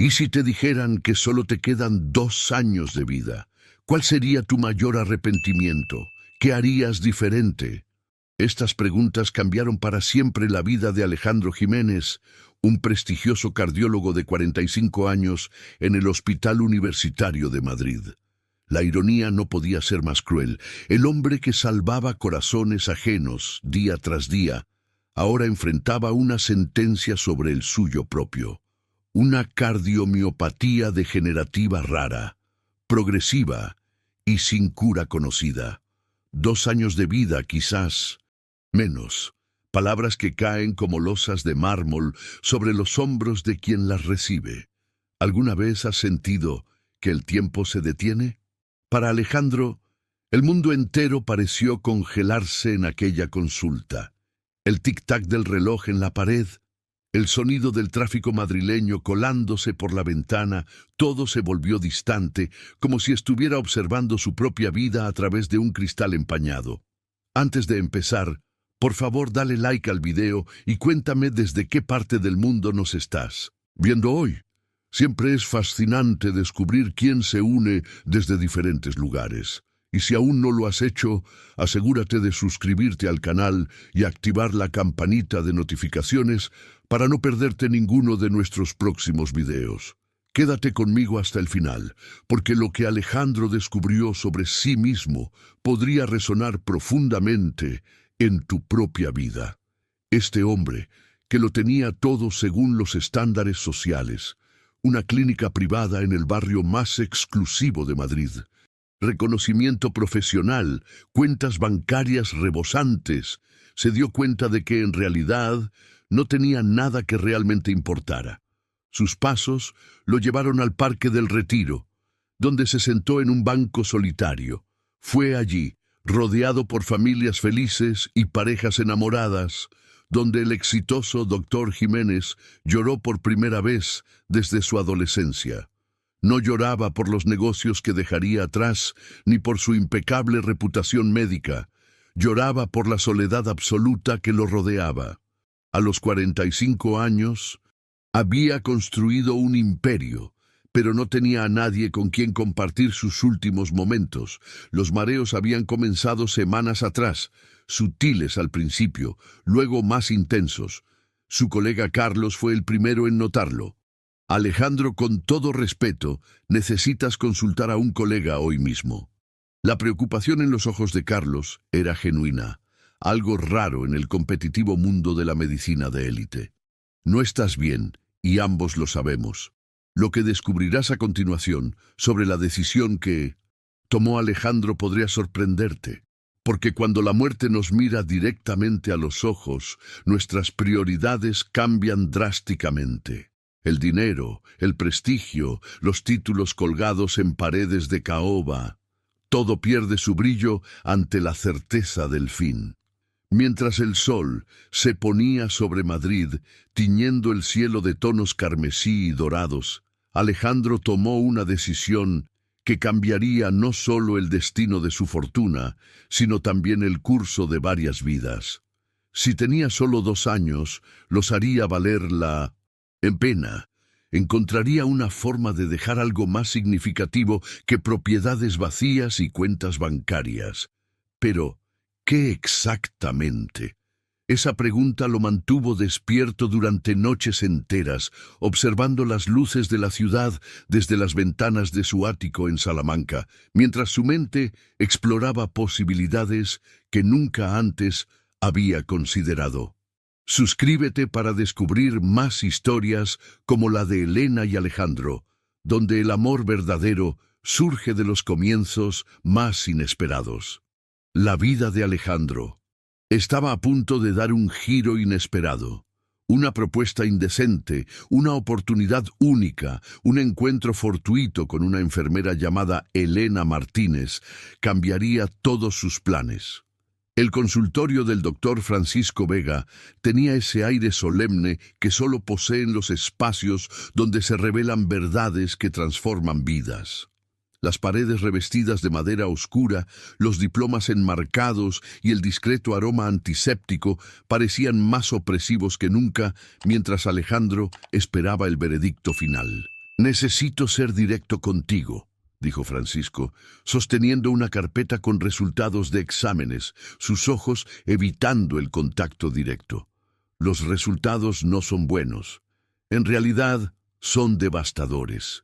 ¿Y si te dijeran que solo te quedan 2 años de vida? ¿Cuál sería tu mayor arrepentimiento? ¿Qué harías diferente? Estas preguntas cambiaron para siempre la vida de Alejandro Jiménez, un prestigioso cardiólogo de 45 años en el Hospital Universitario de Madrid. La ironía no podía ser más cruel. El hombre que salvaba corazones ajenos día tras día, ahora enfrentaba una sentencia sobre el suyo propio. Una cardiomiopatía degenerativa rara, progresiva y sin cura conocida. 2 años de vida, quizás menos. Palabras que caen como losas de mármol sobre los hombros de quien las recibe. ¿Alguna vez has sentido que el tiempo se detiene? Para Alejandro, el mundo entero pareció congelarse en aquella consulta. El tic-tac del reloj en la pared, el sonido del tráfico madrileño colándose por la ventana, todo se volvió distante, como si estuviera observando su propia vida a través de un cristal empañado. Antes de empezar, por favor dale like al video y cuéntame desde qué parte del mundo nos estás viendo hoy. Siempre es fascinante descubrir quién se une desde diferentes lugares. Y si aún no lo has hecho, asegúrate de suscribirte al canal y activar la campanita de notificaciones para no perderte ninguno de nuestros próximos videos. Quédate conmigo hasta el final, porque lo que Alejandro descubrió sobre sí mismo podría resonar profundamente en tu propia vida. Este hombre, que lo tenía todo según los estándares sociales, una clínica privada en el barrio más exclusivo de Madrid, reconocimiento profesional, cuentas bancarias rebosantes, se dio cuenta de que en realidad no tenía nada que realmente importara. Sus pasos lo llevaron al Parque del Retiro, donde se sentó en un banco solitario. Fue allí, rodeado por familias felices y parejas enamoradas, donde el exitoso doctor Jiménez lloró por primera vez desde su adolescencia. No lloraba por los negocios que dejaría atrás, ni por su impecable reputación médica. Lloraba por la soledad absoluta que lo rodeaba. A los 45 años, había construido un imperio, pero no tenía a nadie con quien compartir sus últimos momentos. Los mareos habían comenzado semanas atrás, sutiles al principio, luego más intensos. Su colega Carlos fue el primero en notarlo. Alejandro, con todo respeto, necesitas consultar a un colega hoy mismo. La preocupación en los ojos de Carlos era genuina, algo raro en el competitivo mundo de la medicina de élite. No estás bien, y ambos lo sabemos. Lo que descubrirás a continuación sobre la decisión que tomó Alejandro podría sorprenderte, porque cuando la muerte nos mira directamente a los ojos, nuestras prioridades cambian drásticamente. El dinero, el prestigio, los títulos colgados en paredes de caoba, todo pierde su brillo ante la certeza del fin. Mientras el sol se ponía sobre Madrid, tiñendo el cielo de tonos carmesí y dorados, Alejandro tomó una decisión que cambiaría no solo el destino de su fortuna, sino también el curso de varias vidas. Si tenía solo 2 años, los haría valer la pena. Encontraría una forma de dejar algo más significativo que propiedades vacías y cuentas bancarias. Pero, ¿qué exactamente? Esa pregunta lo mantuvo despierto durante noches enteras, observando las luces de la ciudad desde las ventanas de su ático en Salamanca, mientras su mente exploraba posibilidades que nunca antes había considerado. Suscríbete para descubrir más historias como la de Elena y Alejandro, donde el amor verdadero surge de los comienzos más inesperados. La vida de Alejandro estaba a punto de dar un giro inesperado. Una propuesta indecente, una oportunidad única, un encuentro fortuito con una enfermera llamada Elena Martínez, cambiaría todos sus planes. El consultorio del doctor Francisco Vega tenía ese aire solemne que solo poseen los espacios donde se revelan verdades que transforman vidas. Las paredes revestidas de madera oscura, los diplomas enmarcados y el discreto aroma antiséptico parecían más opresivos que nunca mientras Alejandro esperaba el veredicto final. Necesito ser directo contigo, dijo Francisco, sosteniendo una carpeta con resultados de exámenes, sus ojos evitando el contacto directo. Los resultados no son buenos. En realidad, son devastadores.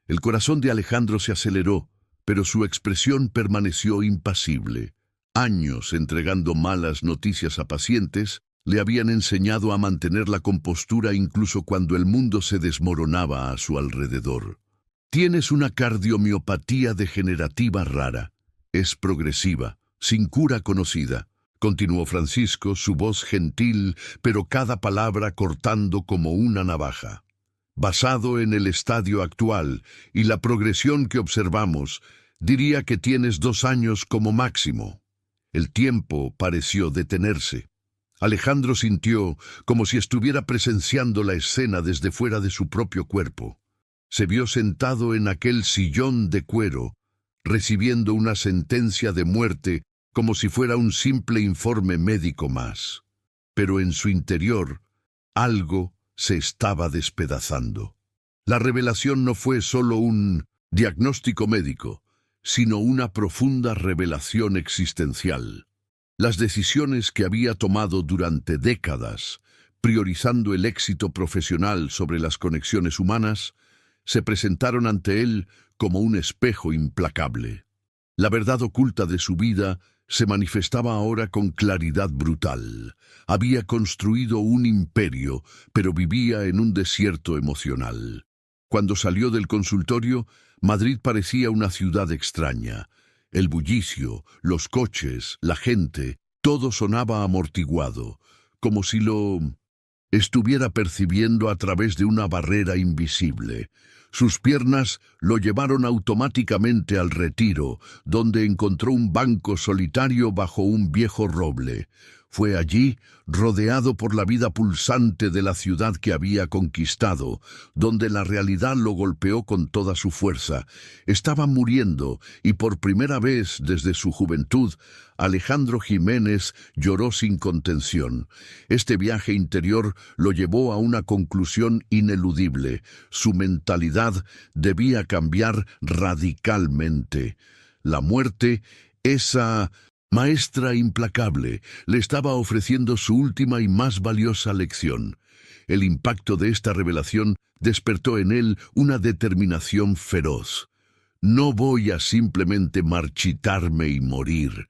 El corazón de Alejandro se aceleró, pero su expresión permaneció impasible. Años entregando malas noticias a pacientes le habían enseñado a mantener la compostura incluso cuando el mundo se desmoronaba a su alrededor. Tienes una cardiomiopatía degenerativa rara. Es progresiva, sin cura conocida, continuó Francisco, su voz gentil, pero cada palabra cortando como una navaja. Basado en el estadio actual y la progresión que observamos, diría que tienes 2 años como máximo. El tiempo pareció detenerse. Alejandro sintió como si estuviera presenciando la escena desde fuera de su propio cuerpo. Se vio sentado en aquel sillón de cuero, recibiendo una sentencia de muerte como si fuera un simple informe médico más. Pero en su interior, algo se estaba despedazando. La revelación no fue solo un diagnóstico médico, sino una profunda revelación existencial. Las decisiones que había tomado durante décadas, priorizando el éxito profesional sobre las conexiones humanas, se presentaron ante él como un espejo implacable. La verdad oculta de su vida se manifestaba ahora con claridad brutal. Había construido un imperio, pero vivía en un desierto emocional. Cuando salió del consultorio, Madrid parecía una ciudad extraña. El bullicio, los coches, la gente, todo sonaba amortiguado, como si lo estuviera percibiendo a través de una barrera invisible. Sus piernas lo llevaron automáticamente al retiro, donde encontró un banco solitario bajo un viejo roble. Fue allí, rodeado por la vida pulsante de la ciudad que había conquistado, donde la realidad lo golpeó con toda su fuerza. Estaba muriendo, y por primera vez desde su juventud, Alejandro Jiménez lloró sin contención. Este viaje interior lo llevó a una conclusión ineludible. Su mentalidad debía cambiar radicalmente. La muerte, esa maestra implacable, le estaba ofreciendo su última y más valiosa lección. El impacto de esta revelación despertó en él una determinación feroz. No voy a simplemente marchitarme y morir,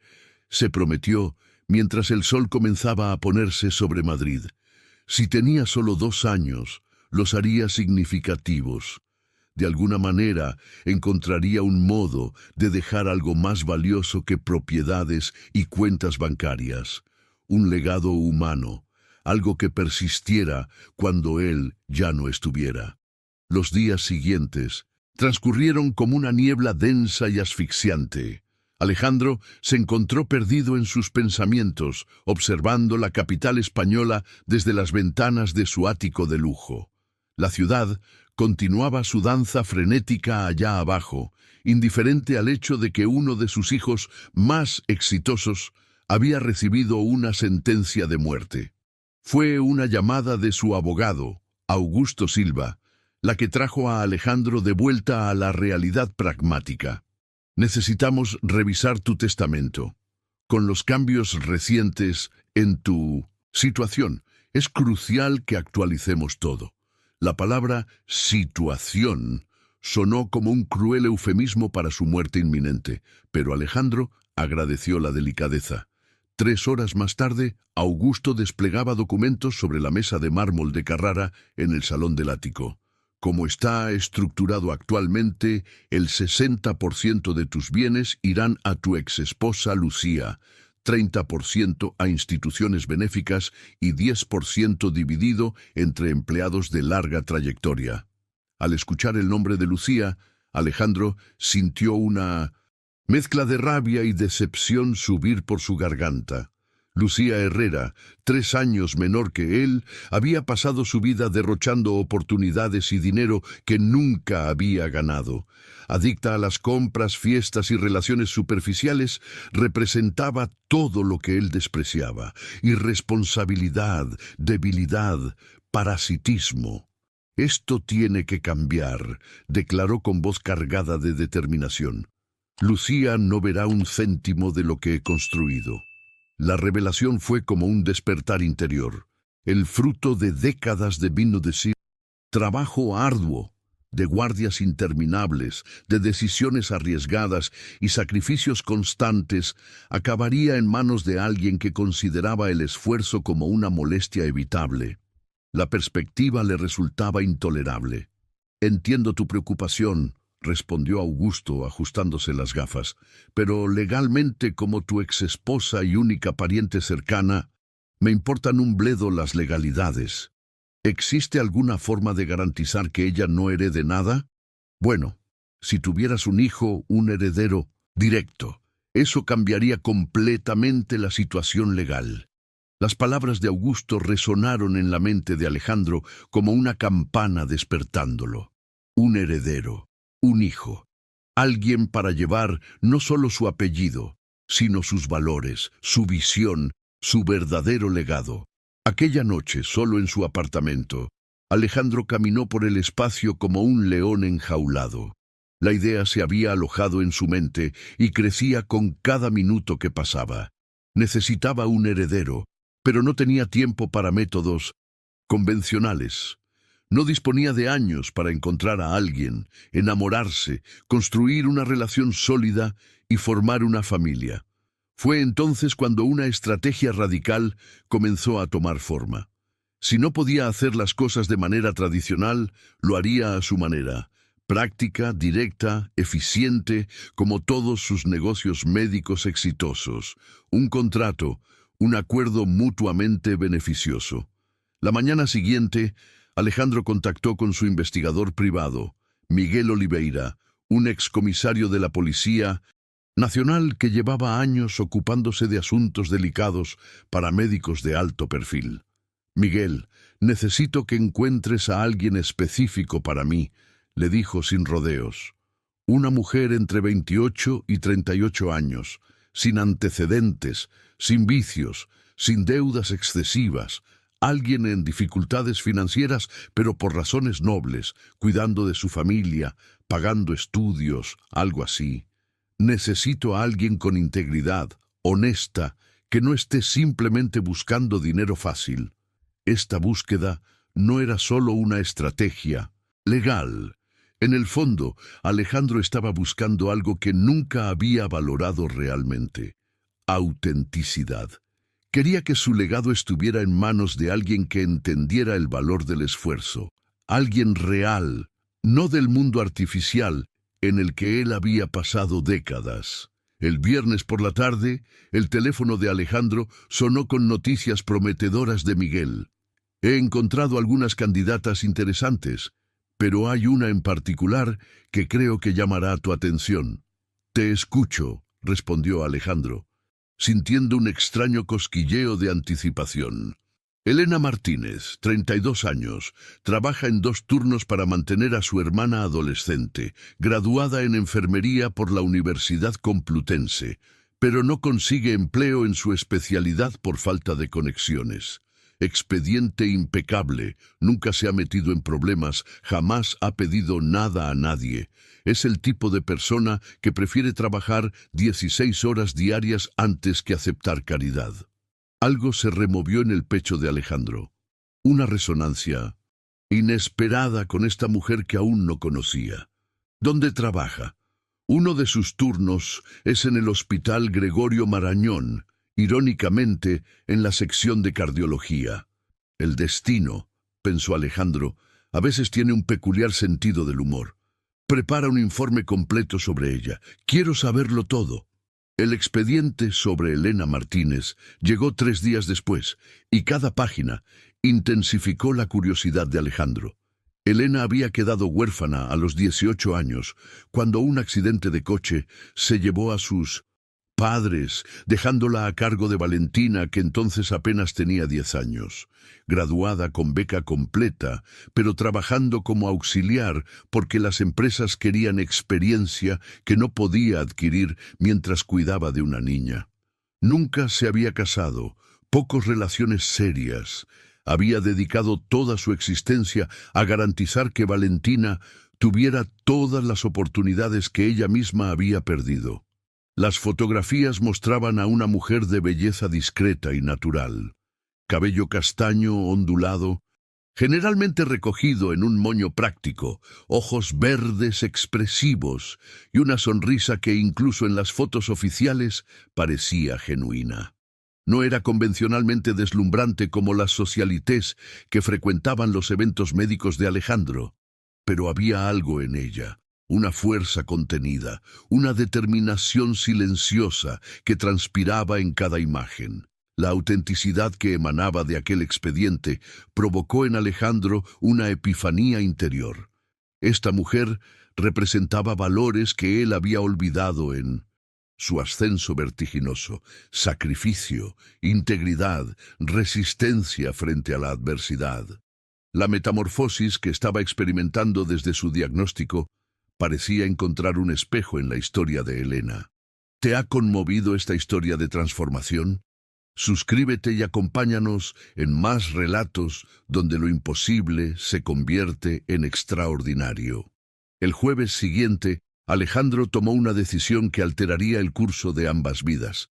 se prometió mientras el sol comenzaba a ponerse sobre Madrid. Si tenía solo 2 años, los haría significativos. De alguna manera encontraría un modo de dejar algo más valioso que propiedades y cuentas bancarias, un legado humano, algo que persistiera cuando él ya no estuviera. Los días siguientes transcurrieron como una niebla densa y asfixiante. Alejandro se encontró perdido en sus pensamientos, observando la capital española desde las ventanas de su ático de lujo. La ciudad continuaba su danza frenética allá abajo, indiferente al hecho de que uno de sus hijos más exitosos había recibido una sentencia de muerte. Fue una llamada de su abogado, Augusto Silva, la que trajo a Alejandro de vuelta a la realidad pragmática. Necesitamos revisar tu testamento. Con los cambios recientes en tu situación, es crucial que actualicemos todo. La palabra situación sonó como un cruel eufemismo para su muerte inminente, pero Alejandro agradeció la delicadeza. 3 horas más tarde, Augusto desplegaba documentos sobre la mesa de mármol de Carrara en el salón del ático. Como está estructurado actualmente, el 60% de tus bienes irán a tu exesposa Lucía, 30% a instituciones benéficas y 10% dividido entre empleados de larga trayectoria. Al escuchar el nombre de Lucía, Alejandro sintió una mezcla de rabia y decepción subir por su garganta. Lucía Herrera, 3 años menor que él, había pasado su vida derrochando oportunidades y dinero que nunca había ganado. Adicta a las compras, fiestas y relaciones superficiales, representaba todo lo que él despreciaba: irresponsabilidad, debilidad, parasitismo. Esto tiene que cambiar, declaró con voz cargada de determinación. Lucía no verá un céntimo de lo que he construido. La revelación fue como un despertar interior, el fruto de décadas de vino de sí, trabajo arduo, de guardias interminables, de decisiones arriesgadas y sacrificios constantes, acabaría en manos de alguien que consideraba el esfuerzo como una molestia evitable. La perspectiva le resultaba intolerable. Entiendo tu preocupación, respondió Augusto, ajustándose las gafas, pero legalmente, como tu exesposa y única pariente cercana, me importan un bledo las legalidades. ¿Existe alguna forma de garantizar que ella no herede nada? Bueno, si tuvieras un hijo, un heredero directo, eso cambiaría completamente la situación legal. Las palabras de Augusto resonaron en la mente de Alejandro como una campana despertándolo. Un heredero, un hijo, alguien para llevar no solo su apellido, sino sus valores, su visión, su verdadero legado. Aquella noche, solo en su apartamento, Alejandro caminó por el espacio como un león enjaulado. La idea se había alojado en su mente y crecía con cada minuto que pasaba. Necesitaba un heredero, pero no tenía tiempo para métodos convencionales. No disponía de años para encontrar a alguien, enamorarse, construir una relación sólida y formar una familia. Fue entonces cuando una estrategia radical comenzó a tomar forma. Si no podía hacer las cosas de manera tradicional, lo haría a su manera, práctica, directa, eficiente, como todos sus negocios médicos exitosos. Un contrato, un acuerdo mutuamente beneficioso. La mañana siguiente, Alejandro contactó con su investigador privado, Miguel Oliveira, un excomisario de la Policía Nacional que llevaba años ocupándose de asuntos delicados para médicos de alto perfil. Miguel, necesito que encuentres a alguien específico para mí, le dijo sin rodeos. Una mujer entre 28 y 38 años, sin antecedentes, sin vicios, sin deudas excesivas, alguien en dificultades financieras, pero por razones nobles, cuidando de su familia, pagando estudios, algo así. Necesito a alguien con integridad, honesta, que no esté simplemente buscando dinero fácil. Esta búsqueda no era solo una estrategia legal. En el fondo, Alejandro estaba buscando algo que nunca había valorado realmente: autenticidad. Quería que su legado estuviera en manos de alguien que entendiera el valor del esfuerzo, alguien real, no del mundo artificial en el que él había pasado décadas. El viernes por la tarde, el teléfono de Alejandro sonó con noticias prometedoras de Miguel. He encontrado algunas candidatas interesantes, pero hay una en particular que creo que llamará tu atención. Te escucho, respondió Alejandro, sintiendo un extraño cosquilleo de anticipación. Elena Martínez, 32 años, trabaja en 2 turnos para mantener a su hermana adolescente, graduada en enfermería por la Universidad Complutense, pero no consigue empleo en su especialidad por falta de conexiones. Expediente impecable, nunca se ha metido en problemas, jamás ha pedido nada a nadie. Es el tipo de persona que prefiere trabajar 16 horas diarias antes que aceptar caridad. Algo se removió en el pecho de Alejandro. Una resonancia inesperada con esta mujer que aún no conocía. ¿Dónde trabaja? Uno de sus turnos es en el Hospital Gregorio Marañón, irónicamente en la sección de cardiología. El destino, pensó Alejandro, a veces tiene un peculiar sentido del humor. Prepara un informe completo sobre ella. Quiero saberlo todo. El expediente sobre Elena Martínez llegó 3 días después, y cada página intensificó la curiosidad de Alejandro. Elena había quedado huérfana a los 18 años, cuando un accidente de coche se llevó a sus padres, dejándola a cargo de Valentina, que entonces apenas tenía 10 años. Graduada con beca completa, pero trabajando como auxiliar porque las empresas querían experiencia que no podía adquirir mientras cuidaba de una niña. Nunca se había casado, pocas relaciones serias. Había dedicado toda su existencia a garantizar que Valentina tuviera todas las oportunidades que ella misma había perdido. Las fotografías mostraban a una mujer de belleza discreta y natural. Cabello castaño ondulado, generalmente recogido en un moño práctico, ojos verdes expresivos y una sonrisa que incluso en las fotos oficiales parecía genuina. No era convencionalmente deslumbrante como las socialites que frecuentaban los eventos médicos de Alejandro, pero había algo en ella, una fuerza contenida, una determinación silenciosa que transpiraba en cada imagen. La autenticidad que emanaba de aquel expediente provocó en Alejandro una epifanía interior. Esta mujer representaba valores que él había olvidado en su ascenso vertiginoso: sacrificio, integridad, resistencia frente a la adversidad. La metamorfosis que estaba experimentando desde su diagnóstico parecía encontrar un espejo en la historia de Elena. ¿Te ha conmovido esta historia de transformación? Suscríbete y acompáñanos en más relatos donde lo imposible se convierte en extraordinario. El jueves siguiente, Alejandro tomó una decisión que alteraría el curso de ambas vidas.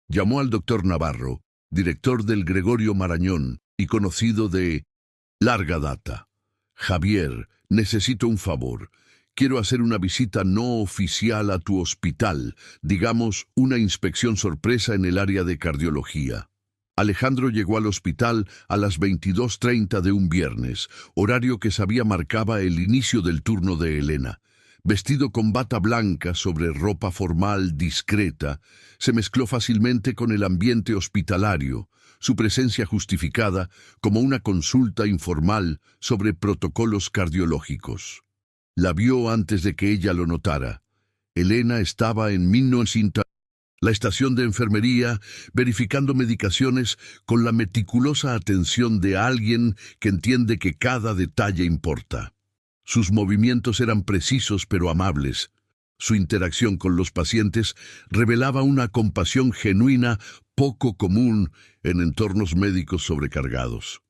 Llamó al doctor Navarro, director del Gregorio Marañón y conocido de larga data. Javier, necesito un favor. Quiero hacer una visita no oficial a tu hospital, digamos, una inspección sorpresa en el área de cardiología. Alejandro llegó al hospital a las 22:30 de un viernes, horario que sabía marcaba el inicio del turno de Elena. Vestido con bata blanca sobre ropa formal discreta, se mezcló fácilmente con el ambiente hospitalario, su presencia justificada como una consulta informal sobre protocolos cardiológicos. La vio antes de que ella lo notara. Elena estaba en 1900, la estación de enfermería, verificando medicaciones con la meticulosa atención de alguien que entiende que cada detalle importa. Sus movimientos eran precisos pero amables. Su interacción con los pacientes revelaba una compasión genuina poco común en entornos médicos sobrecargados.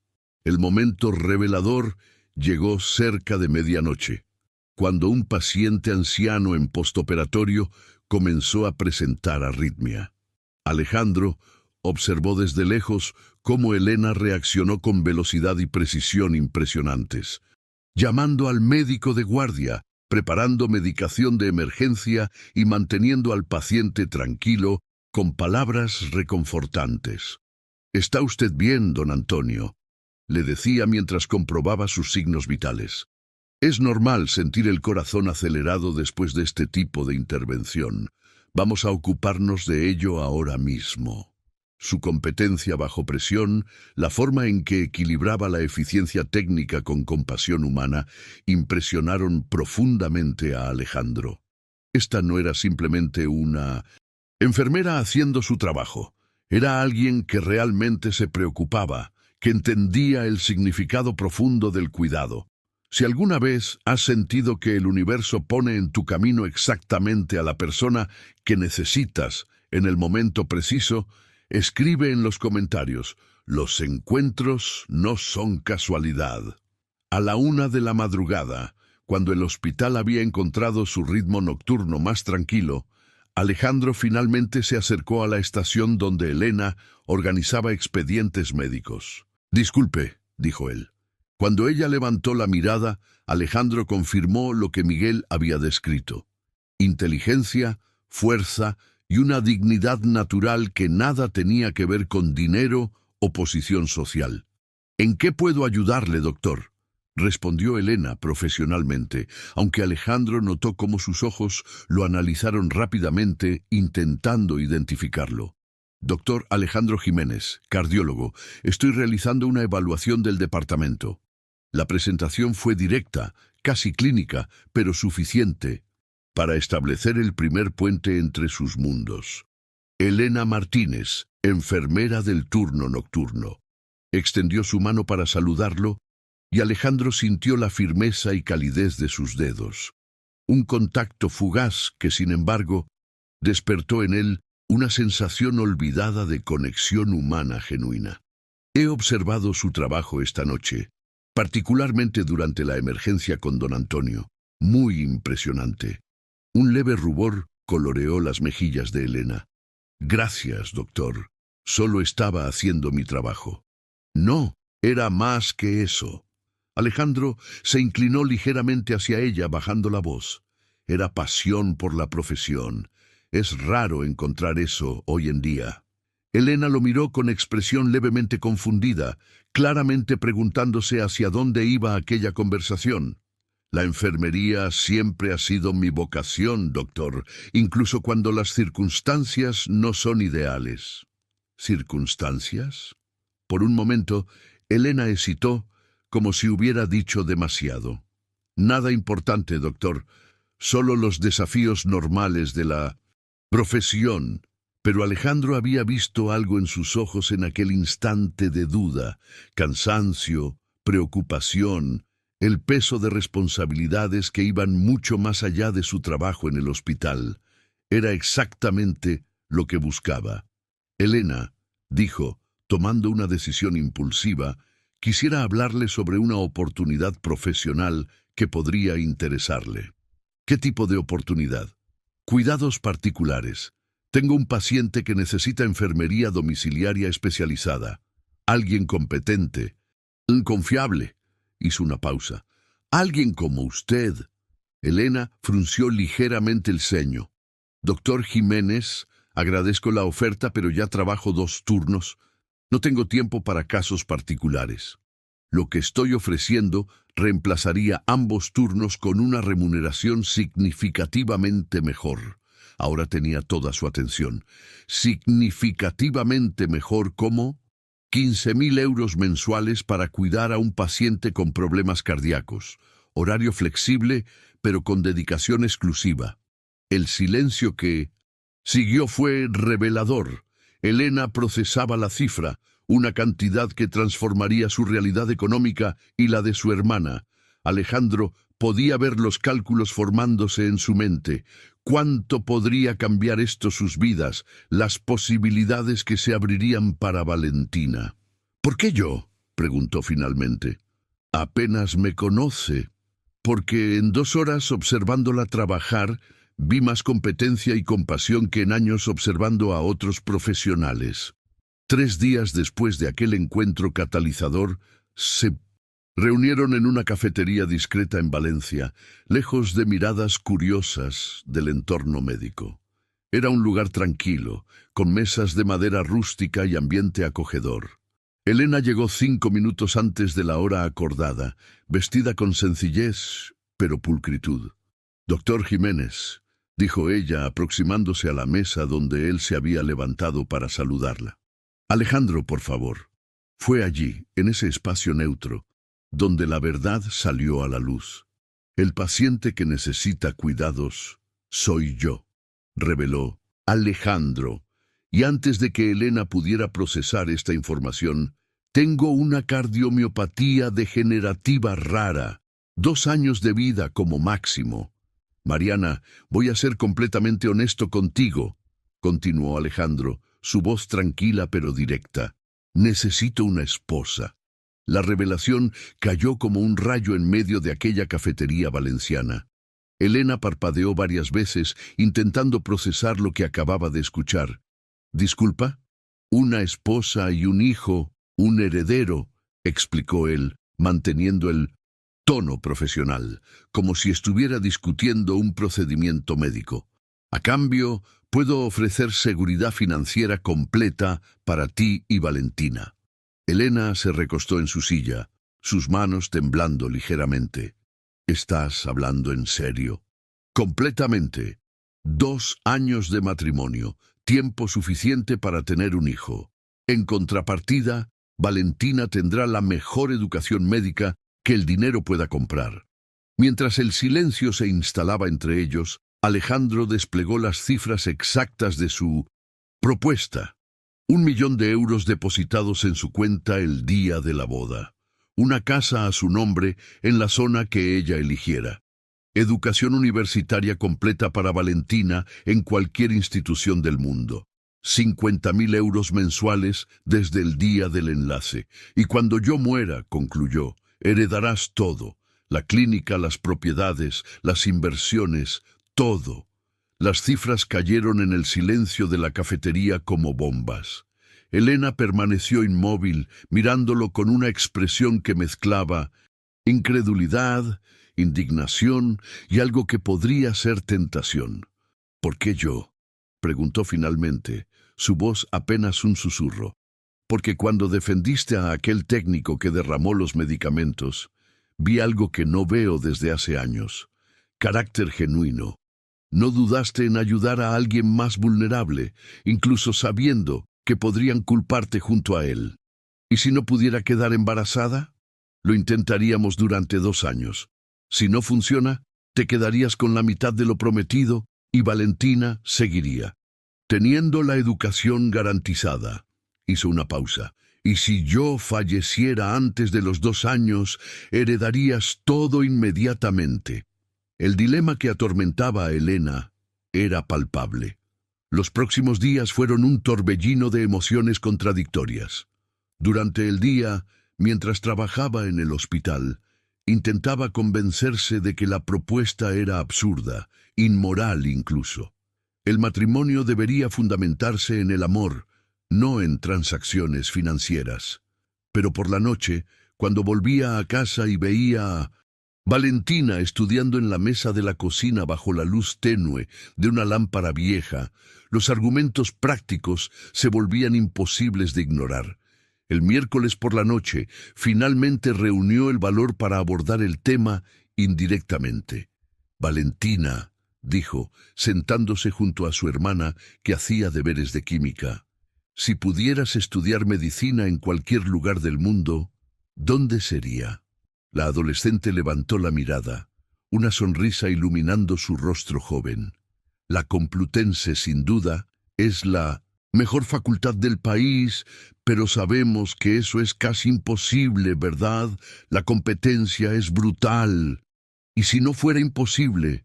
El momento revelador llegó cerca de medianoche, cuando un paciente anciano en postoperatorio comenzó a presentar arritmia. Alejandro observó desde lejos cómo Elena reaccionó con velocidad y precisión impresionantes, llamando al médico de guardia, preparando medicación de emergencia y manteniendo al paciente tranquilo con palabras reconfortantes. «¿Está usted bien, don Antonio?», le decía mientras comprobaba sus signos vitales. Es normal sentir el corazón acelerado después de este tipo de intervención. Vamos a ocuparnos de ello ahora mismo. Su competencia bajo presión, la forma en que equilibraba la eficiencia técnica con compasión humana, impresionaron profundamente a Alejandro. Esta no era simplemente una enfermera haciendo su trabajo. Era alguien que realmente se preocupaba, que entendía el significado profundo del cuidado. Si alguna vez has sentido que el universo pone en tu camino exactamente a la persona que necesitas en el momento preciso, escribe en los comentarios: los encuentros no son casualidad. A la 1 de la madrugada, cuando el hospital había encontrado su ritmo nocturno más tranquilo, Alejandro finalmente se acercó a la estación donde Elena organizaba expedientes médicos. «Disculpe», dijo él. Cuando ella levantó la mirada, Alejandro confirmó lo que Miguel había descrito: inteligencia, fuerza y una dignidad natural que nada tenía que ver con dinero o posición social. «¿En qué puedo ayudarle, doctor?», respondió Elena profesionalmente, aunque Alejandro notó cómo sus ojos lo analizaron rápidamente, intentando identificarlo. «Doctor Alejandro Jiménez, cardiólogo, estoy realizando una evaluación del departamento». La presentación fue directa, casi clínica, pero suficiente para establecer el primer puente entre sus mundos. Elena Martínez, enfermera del turno nocturno. Extendió su mano para saludarlo, y Alejandro sintió la firmeza y calidez de sus dedos. Un contacto fugaz que, sin embargo, despertó en él una sensación olvidada de conexión humana genuina. He observado su trabajo esta noche, particularmente durante la emergencia con don Antonio. Muy impresionante. Un leve rubor coloreó las mejillas de Elena. Gracias, doctor. Solo estaba haciendo mi trabajo. No, era más que eso. Alejandro se inclinó ligeramente hacia ella, bajando la voz. Era pasión por la profesión. Es raro encontrar eso hoy en día. Elena lo miró con expresión levemente confundida, claramente preguntándose hacia dónde iba aquella conversación. La enfermería siempre ha sido mi vocación, doctor, incluso cuando las circunstancias no son ideales. ¿Circunstancias? Por un momento, Elena hesitó, como si hubiera dicho demasiado. Nada importante, doctor, solo los desafíos normales de la profesión. Pero Alejandro había visto algo en sus ojos en aquel instante de duda, cansancio, preocupación, el peso de responsabilidades que iban mucho más allá de su trabajo en el hospital. Era exactamente lo que buscaba. Elena, dijo, tomando una decisión impulsiva, quisiera hablarle sobre una oportunidad profesional que podría interesarle. ¿Qué tipo de oportunidad? Cuidados particulares. Tengo un paciente que necesita enfermería domiciliaria especializada. Alguien competente, confiable. Hizo una pausa. Alguien como usted. Elena frunció ligeramente el ceño. Doctor Jiménez, agradezco la oferta, pero ya trabajo 2 turnos. No tengo tiempo para casos particulares. Lo que estoy ofreciendo reemplazaría ambos turnos con una remuneración significativamente mejor. Ahora tenía toda su atención. Significativamente mejor como 15.000 euros mensuales para cuidar a un paciente con problemas cardíacos. Horario flexible, pero con dedicación exclusiva. El silencio que siguió fue revelador. Elena procesaba la cifra, una cantidad que transformaría su realidad económica y la de su hermana. Alejandro podía ver los cálculos formándose en su mente. ¿Cuánto podría cambiar esto sus vidas, las posibilidades que se abrirían para Valentina? ¿Por qué yo?, preguntó finalmente. Apenas me conoce, porque en 2 horas observándola trabajar, vi más competencia y compasión que en años observando a otros profesionales. 3 días después de aquel encuentro catalizador, se reunieron en una cafetería discreta en Valencia, lejos de miradas curiosas del entorno médico. Era un lugar tranquilo, con mesas de madera rústica y ambiente acogedor. Elena llegó 5 minutos antes de la hora acordada, vestida con sencillez, pero pulcritud. «Doctor Jiménez», dijo ella, aproximándose a la mesa donde él se había levantado para saludarla. «Alejandro, por favor». Fue allí, en ese espacio neutro, donde la verdad salió a la luz. «El paciente que necesita cuidados soy yo», reveló Alejandro, y antes de que Elena pudiera procesar esta información, «Tengo una cardiomiopatía degenerativa rara, 2 años de vida como máximo. Mariana, voy a ser completamente honesto contigo», continuó Alejandro, su voz tranquila pero directa. «Necesito una esposa». La revelación cayó como un rayo en medio de aquella cafetería valenciana. Elena parpadeó varias veces, intentando procesar lo que acababa de escuchar. «¿Disculpa?» «Una esposa y un hijo, un heredero», explicó él, manteniendo el tono profesional, como si estuviera discutiendo un procedimiento médico. «A cambio, puedo ofrecer seguridad financiera completa para ti y Valentina». Elena se recostó en su silla, sus manos temblando ligeramente. «¿Estás hablando en serio?» «Completamente. 2 años de matrimonio, tiempo suficiente para tener un hijo. En contrapartida, Valentina tendrá la mejor educación médica que el dinero pueda comprar». Mientras el silencio se instalaba entre ellos, Alejandro desplegó las cifras exactas de su propuesta. 1 millón de euros depositados en su cuenta el día de la boda. Una casa a su nombre en la zona que ella eligiera. Educación universitaria completa para Valentina en cualquier institución del mundo. 50.000 euros mensuales desde el día del enlace. Y cuando yo muera, concluyó, heredarás todo. La clínica, las propiedades, las inversiones, todo. Las cifras cayeron en el silencio de la cafetería como bombas. Elena permaneció inmóvil, mirándolo con una expresión que mezclaba incredulidad, indignación y algo que podría ser tentación. ¿Por qué yo?, preguntó finalmente, su voz apenas un susurro. Porque cuando defendiste a aquel técnico que derramó los medicamentos, vi algo que no veo desde hace años. Carácter genuino. No dudaste en ayudar a alguien más vulnerable, incluso sabiendo que podrían culparte junto a él. ¿Y si no pudiera quedar embarazada? Lo intentaríamos durante 2 años. Si no funciona, te quedarías con la mitad de lo prometido y Valentina seguiría, teniendo la educación garantizada. Hizo una pausa. Y si yo falleciera antes de los 2 años, heredarías todo inmediatamente. El dilema que atormentaba a Elena era palpable. Los próximos días fueron un torbellino de emociones contradictorias. Durante el día, mientras trabajaba en el hospital, intentaba convencerse de que la propuesta era absurda, inmoral incluso. El matrimonio debería fundamentarse en el amor, no en transacciones financieras. Pero por la noche, cuando volvía a casa y veía a Valentina estudiando en la mesa de la cocina bajo la luz tenue de una lámpara vieja, los argumentos prácticos se volvían imposibles de ignorar. El miércoles por la noche, finalmente reunió el valor para abordar el tema indirectamente. Valentina, dijo, sentándose junto a su hermana que hacía deberes de química, si pudieras estudiar medicina en cualquier lugar del mundo, ¿dónde sería? La adolescente levantó la mirada, una sonrisa iluminando su rostro joven. La Complutense, sin duda, es la mejor facultad del país, pero sabemos que eso es casi imposible, ¿verdad? La competencia es brutal. Y si no fuera imposible,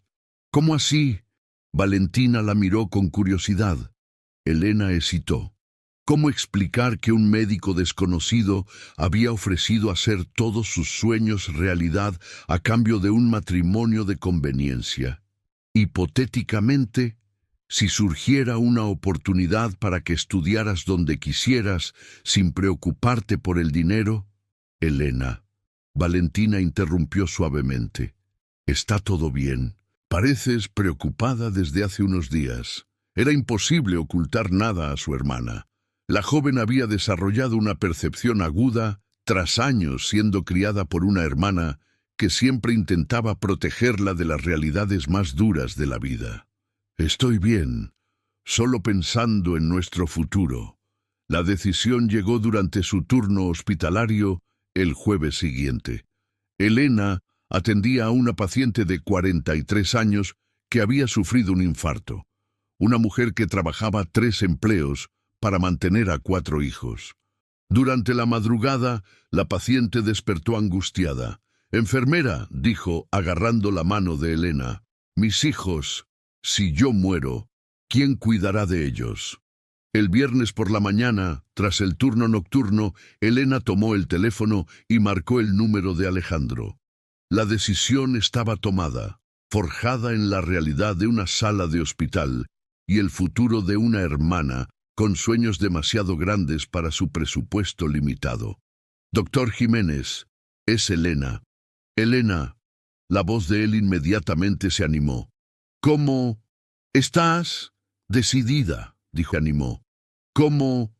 ¿cómo así? Valentina la miró con curiosidad. Elena hesitó. ¿Cómo explicar que un médico desconocido había ofrecido hacer todos sus sueños realidad a cambio de un matrimonio de conveniencia? Hipotéticamente, si surgiera una oportunidad para que estudiaras donde quisieras sin preocuparte por el dinero, Elena. Valentina interrumpió suavemente. Está todo bien. Pareces preocupada desde hace unos días. Era imposible ocultar nada a su hermana. La joven había desarrollado una percepción aguda tras años siendo criada por una hermana que siempre intentaba protegerla de las realidades más duras de la vida. Estoy bien, solo pensando en nuestro futuro. La decisión llegó durante su turno hospitalario el jueves siguiente. Elena atendía a una paciente de 43 años que había sufrido un infarto. Una mujer que trabajaba 3 empleos para mantener a 4 hijos. Durante la madrugada, la paciente despertó angustiada. «Enfermera», dijo, agarrando la mano de Elena, «mis hijos, si yo muero, ¿quién cuidará de ellos?». El viernes por la mañana, tras el turno nocturno, Elena tomó el teléfono y marcó el número de Alejandro. La decisión estaba tomada, forjada en la realidad de una sala de hospital y el futuro de una hermana con sueños demasiado grandes para su presupuesto limitado. «Doctor Jiménez, es Elena». «Elena». La voz de él inmediatamente se animó. «¿Cómo estás?» «Decidida», dijo, animó. «¿Cómo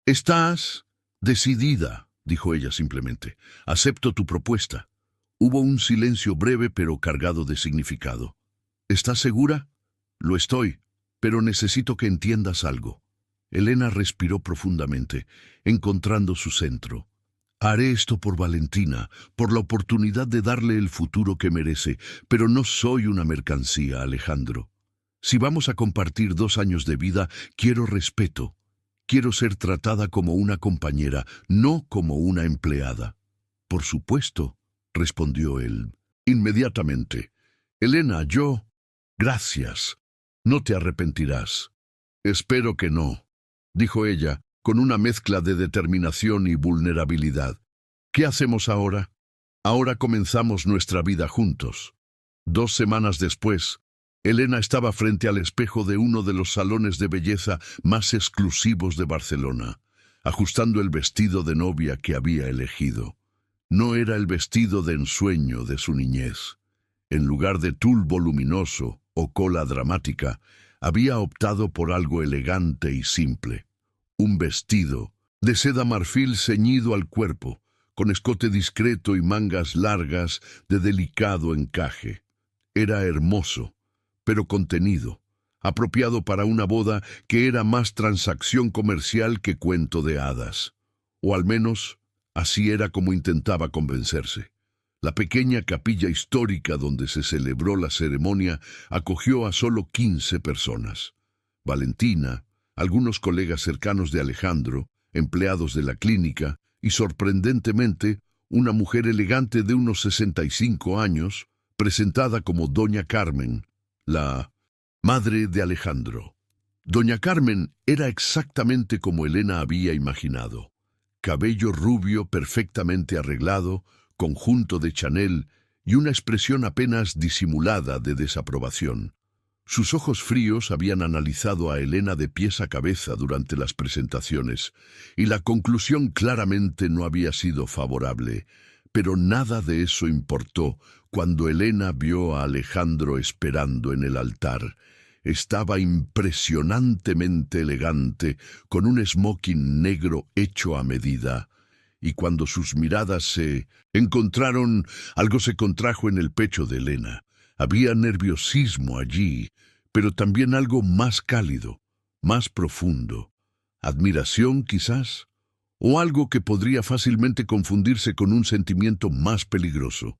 estás?» «Decidida», dijo ella simplemente. «Acepto tu propuesta». Hubo un silencio breve pero cargado de significado. «¿Estás segura?» «Lo estoy, pero necesito que entiendas algo». Elena respiró profundamente, encontrando su centro. «Haré esto por Valentina, por la oportunidad de darle el futuro que merece, pero no soy una mercancía, Alejandro. Si vamos a compartir 2 años de vida, quiero respeto. Quiero ser tratada como una compañera, no como una empleada». «Por supuesto», respondió él, inmediatamente. «Elena, yo...». «Gracias. No te arrepentirás». «Espero que no». dijo ella, con una mezcla de determinación y vulnerabilidad. ¿Qué hacemos ahora? Ahora comenzamos nuestra vida juntos. 2 semanas después, Elena estaba frente al espejo de uno de los salones de belleza más exclusivos de Barcelona, ajustando el vestido de novia que había elegido. No era el vestido de ensueño de su niñez. En lugar de tul voluminoso o cola dramática, había optado por algo elegante y simple. Un vestido de seda marfil ceñido al cuerpo, con escote discreto y mangas largas de delicado encaje. Era hermoso, pero contenido, apropiado para una boda que era más transacción comercial que cuento de hadas. O al menos, así era como intentaba convencerse. La pequeña capilla histórica donde se celebró la ceremonia acogió a solo 15 personas. Valentina, algunos colegas cercanos de Alejandro, empleados de la clínica y, sorprendentemente, una mujer elegante de unos 65 años, presentada como Doña Carmen, la madre de Alejandro. Doña Carmen era exactamente como Elena había imaginado. Cabello rubio perfectamente arreglado, conjunto de Chanel y una expresión apenas disimulada de desaprobación. Sus ojos fríos habían analizado a Elena de pies a cabeza durante las presentaciones, y la conclusión claramente no había sido favorable, pero nada de eso importó cuando Elena vio a Alejandro esperando en el altar. Estaba impresionantemente elegante, con un smoking negro hecho a medida, y cuando sus miradas se encontraron, algo se contrajo en el pecho de Elena. Había nerviosismo allí, pero también algo más cálido, más profundo. Admiración, quizás, o algo que podría fácilmente confundirse con un sentimiento más peligroso.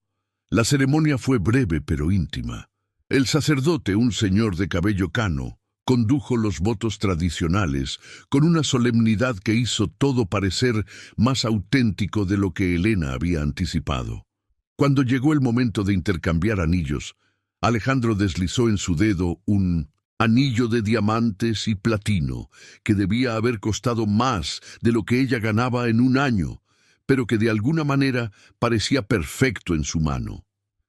La ceremonia fue breve pero íntima. El sacerdote, un señor de cabello cano, condujo los votos tradicionales con una solemnidad que hizo todo parecer más auténtico de lo que Elena había anticipado. Cuando llegó el momento de intercambiar anillos, Alejandro deslizó en su dedo un anillo de diamantes y platino que debía haber costado más de lo que ella ganaba en un año, pero que de alguna manera parecía perfecto en su mano.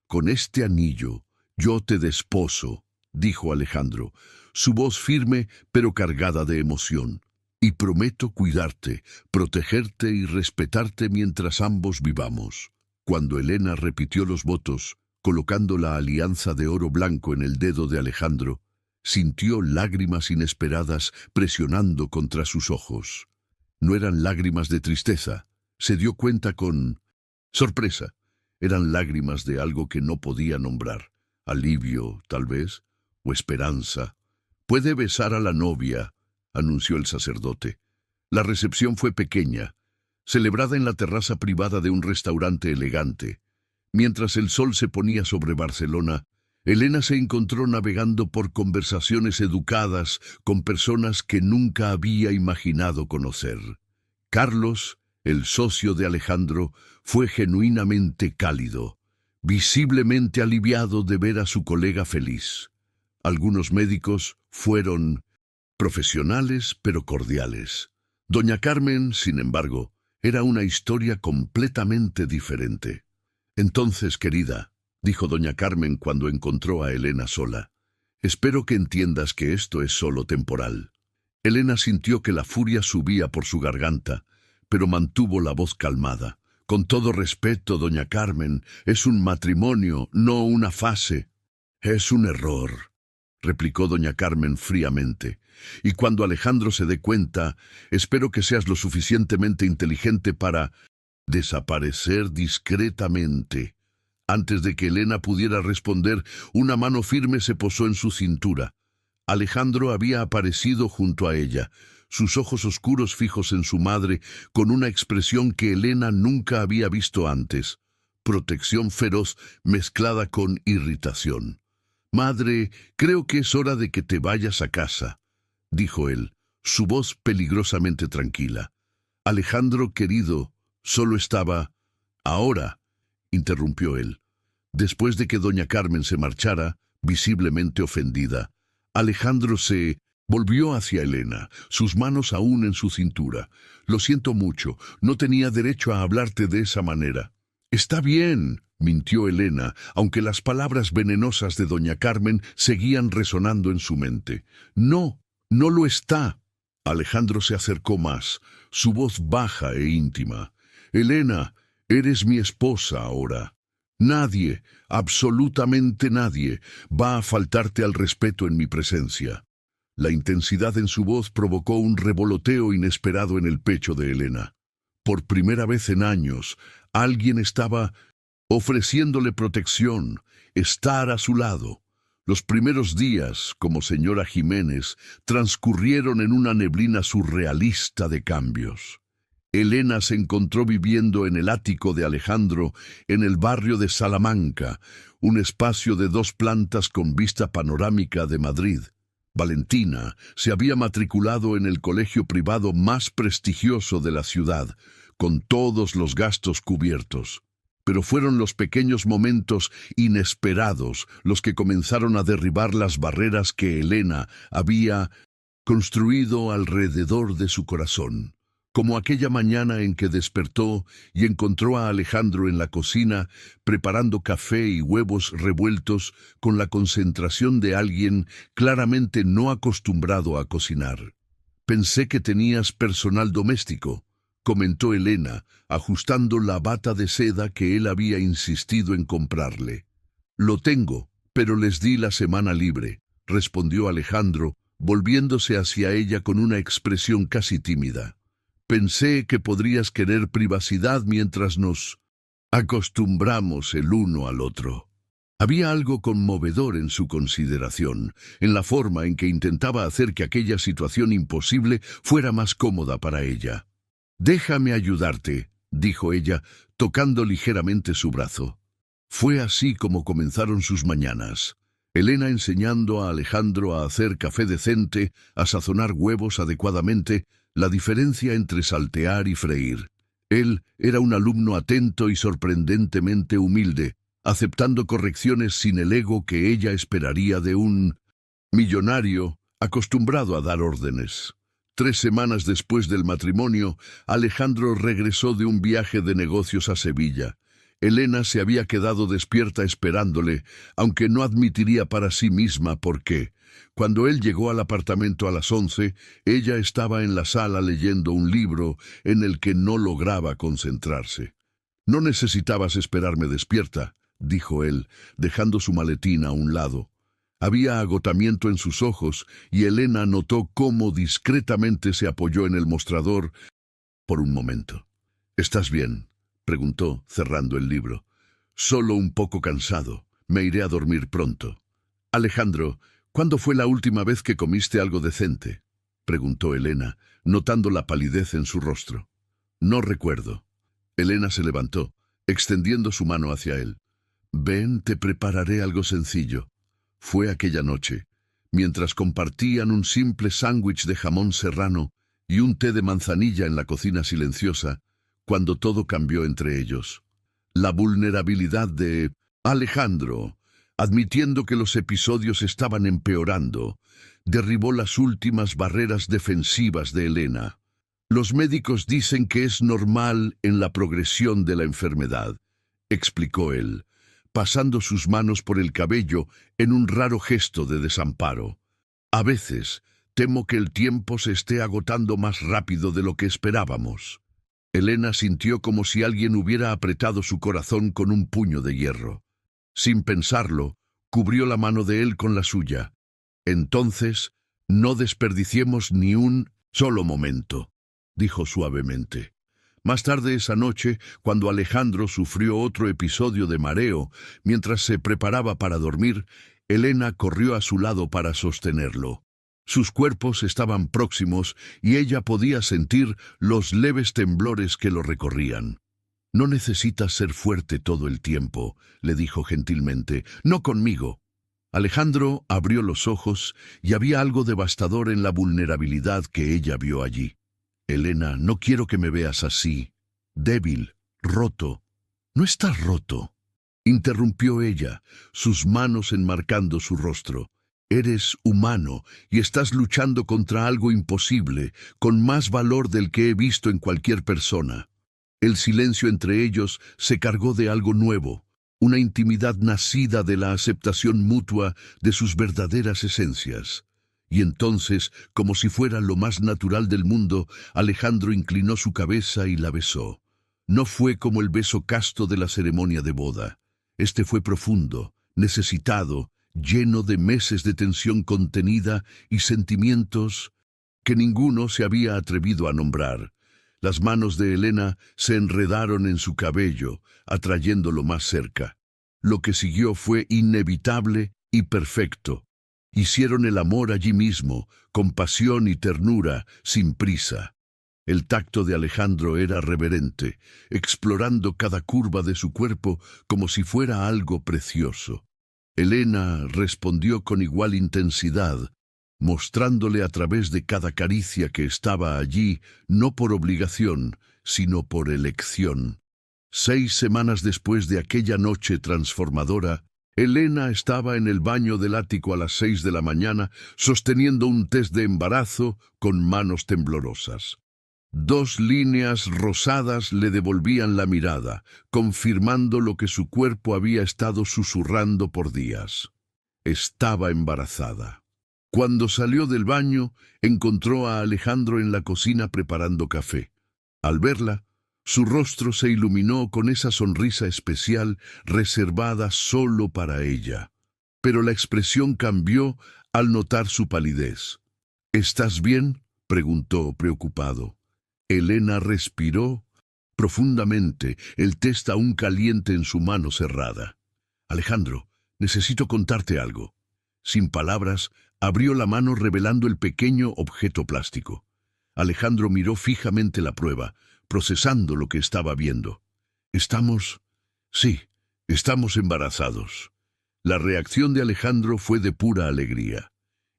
«Con este anillo yo te desposo», dijo Alejandro, su voz firme pero cargada de emoción, «y prometo cuidarte, protegerte y respetarte mientras ambos vivamos». Cuando Elena repitió los votos, colocando la alianza de oro blanco en el dedo de Alejandro, sintió lágrimas inesperadas presionando contra sus ojos. No eran lágrimas de tristeza, se dio cuenta con sorpresa. Eran lágrimas de algo que no podía nombrar. Alivio, tal vez, o esperanza. «Puede besar a la novia», anunció el sacerdote. La recepción fue pequeña, celebrada en la terraza privada de un restaurante elegante. Mientras el sol se ponía sobre Barcelona, Elena se encontró navegando por conversaciones educadas con personas que nunca había imaginado conocer. Carlos, el socio de Alejandro, fue genuinamente cálido, visiblemente aliviado de ver a su colega feliz. Algunos médicos fueron profesionales pero cordiales. Doña Carmen, sin embargo, era una historia completamente diferente. «Entonces, querida», dijo doña Carmen cuando encontró a Elena sola, «espero que entiendas que esto es solo temporal». Elena sintió que la furia subía por su garganta, pero mantuvo la voz calmada. «Con todo respeto, doña Carmen, es un matrimonio, no una fase». «Es un error», replicó doña Carmen fríamente. «Y cuando Alejandro se dé cuenta, espero que seas lo suficientemente inteligente para desaparecer discretamente». Antes de que Elena pudiera responder, una mano firme se posó en su cintura. Alejandro había aparecido junto a ella, sus ojos oscuros fijos en su madre, con una expresión que Elena nunca había visto antes. Protección feroz mezclada con irritación. «Madre, creo que es hora de que te vayas a casa», dijo él, su voz peligrosamente tranquila. «Alejandro, querido, solo estaba...» «Ahora», interrumpió él. Después de que doña Carmen se marchara, visiblemente ofendida, Alejandro se Volvió hacia Elena, sus manos aún en su cintura. Lo siento mucho, no tenía derecho a hablarte de esa manera. Está bien, mintió Elena, aunque las palabras venenosas de doña Carmen seguían resonando en su mente. No, no lo está. Alejandro se acercó más, su voz baja e íntima. Elena, eres mi esposa ahora. Nadie, absolutamente nadie, va a faltarte al respeto en mi presencia. La intensidad en su voz provocó un revoloteo inesperado en el pecho de Elena. Por primera vez en años, alguien estaba ofreciéndole protección, estar a su lado. Los primeros días, como señora Jiménez, transcurrieron en una neblina surrealista de cambios. Elena se encontró viviendo en el ático de Alejandro, en el barrio de Salamanca, un espacio de 2 plantas con vista panorámica de Madrid. Valentina se había matriculado en el colegio privado más prestigioso de la ciudad, con todos los gastos cubiertos. Pero fueron los pequeños momentos inesperados los que comenzaron a derribar las barreras que Elena había construido alrededor de su corazón. Como aquella mañana en que despertó y encontró a Alejandro en la cocina preparando café y huevos revueltos con la concentración de alguien claramente no acostumbrado a cocinar. «Pensé que tenías personal doméstico», comentó Elena, ajustando la bata de seda que él había insistido en comprarle. «Lo tengo, pero les di la semana libre», respondió Alejandro, volviéndose hacia ella con una expresión casi tímida. «Pensé que podrías querer privacidad mientras nos acostumbramos el uno al otro». Había algo conmovedor en su consideración, en la forma en que intentaba hacer que aquella situación imposible fuera más cómoda para ella. «Déjame ayudarte», dijo ella, tocando ligeramente su brazo. Fue así como comenzaron sus mañanas. Elena enseñando a Alejandro a hacer café decente, a sazonar huevos adecuadamente, la diferencia entre saltear y freír. Él era un alumno atento y sorprendentemente humilde, aceptando correcciones sin el ego que ella esperaría de un millonario acostumbrado a dar órdenes. 3 semanas después del matrimonio, Alejandro regresó de un viaje de negocios a Sevilla. Elena se había quedado despierta esperándole, aunque no admitiría para sí misma por qué. Cuando él llegó al apartamento a las 11, ella estaba en la sala leyendo un libro en el que no lograba concentrarse. «No necesitabas esperarme despierta», dijo él, dejando su maletín a un lado. Había agotamiento en sus ojos y Elena notó cómo discretamente se apoyó en el mostrador por un momento. «¿Estás bien?», preguntó, cerrando el libro. «Solo un poco cansado. Me iré a dormir pronto». «Alejandro, ¿cuándo fue la última vez que comiste algo decente?», preguntó Elena, notando la palidez en su rostro. «No recuerdo». Elena se levantó, extendiendo su mano hacia él. «Ven, te prepararé algo sencillo». Fue aquella noche, mientras compartían un simple sándwich de jamón serrano y un té de manzanilla en la cocina silenciosa, cuando todo cambió entre ellos. La vulnerabilidad de Alejandro, admitiendo que los episodios estaban empeorando, derribó las últimas barreras defensivas de Elena. «Los médicos dicen que es normal en la progresión de la enfermedad», explicó él, pasando sus manos por el cabello en un raro gesto de desamparo. «A veces temo que el tiempo se esté agotando más rápido de lo que esperábamos». Elena sintió como si alguien hubiera apretado su corazón con un puño de hierro. Sin pensarlo, cubrió la mano de él con la suya. «Entonces, no desperdiciemos ni un solo momento», dijo suavemente. Más tarde esa noche, cuando Alejandro sufrió otro episodio de mareo, mientras se preparaba para dormir, Elena corrió a su lado para sostenerlo. Sus cuerpos estaban próximos y ella podía sentir los leves temblores que lo recorrían. «No necesitas ser fuerte todo el tiempo», le dijo gentilmente. «No conmigo». Alejandro abrió los ojos y había algo devastador en la vulnerabilidad que ella vio allí. «Elena, no quiero que me veas así, débil, roto». «No estás roto», interrumpió ella, sus manos enmarcando su rostro. Eres humano y estás luchando contra algo imposible, con más valor del que he visto en cualquier persona. El silencio entre ellos se cargó de algo nuevo, una intimidad nacida de la aceptación mutua de sus verdaderas esencias. Y entonces, como si fuera lo más natural del mundo, Alejandro inclinó su cabeza y la besó. No fue como el beso casto de la ceremonia de boda. Este fue profundo, necesitado, lleno de meses de tensión contenida y sentimientos que ninguno se había atrevido a nombrar. Las manos de Elena se enredaron en su cabello, atrayéndolo más cerca. Lo que siguió fue inevitable y perfecto. Hicieron el amor allí mismo, con pasión y ternura, sin prisa. El tacto de Alejandro era reverente, explorando cada curva de su cuerpo como si fuera algo precioso. Elena respondió con igual intensidad, mostrándole a través de cada caricia que estaba allí, no por obligación, sino por elección. 6 semanas después de aquella noche transformadora, Elena estaba en el baño del ático a las 6 de la mañana, sosteniendo un test de embarazo con manos temblorosas. 2 líneas rosadas le devolvían la mirada, confirmando lo que su cuerpo había estado susurrando por días. Estaba embarazada. Cuando salió del baño, encontró a Alejandro en la cocina preparando café. Al verla, su rostro se iluminó con esa sonrisa especial reservada solo para ella. Pero la expresión cambió al notar su palidez. «¿Estás bien?», preguntó preocupado. Elena respiró profundamente, el test aún caliente en su mano cerrada. «Alejandro, necesito contarte algo». Sin palabras, abrió la mano revelando el pequeño objeto plástico. Alejandro miró fijamente la prueba, procesando lo que estaba viendo. Sí, estamos embarazados». La reacción de Alejandro fue de pura alegría.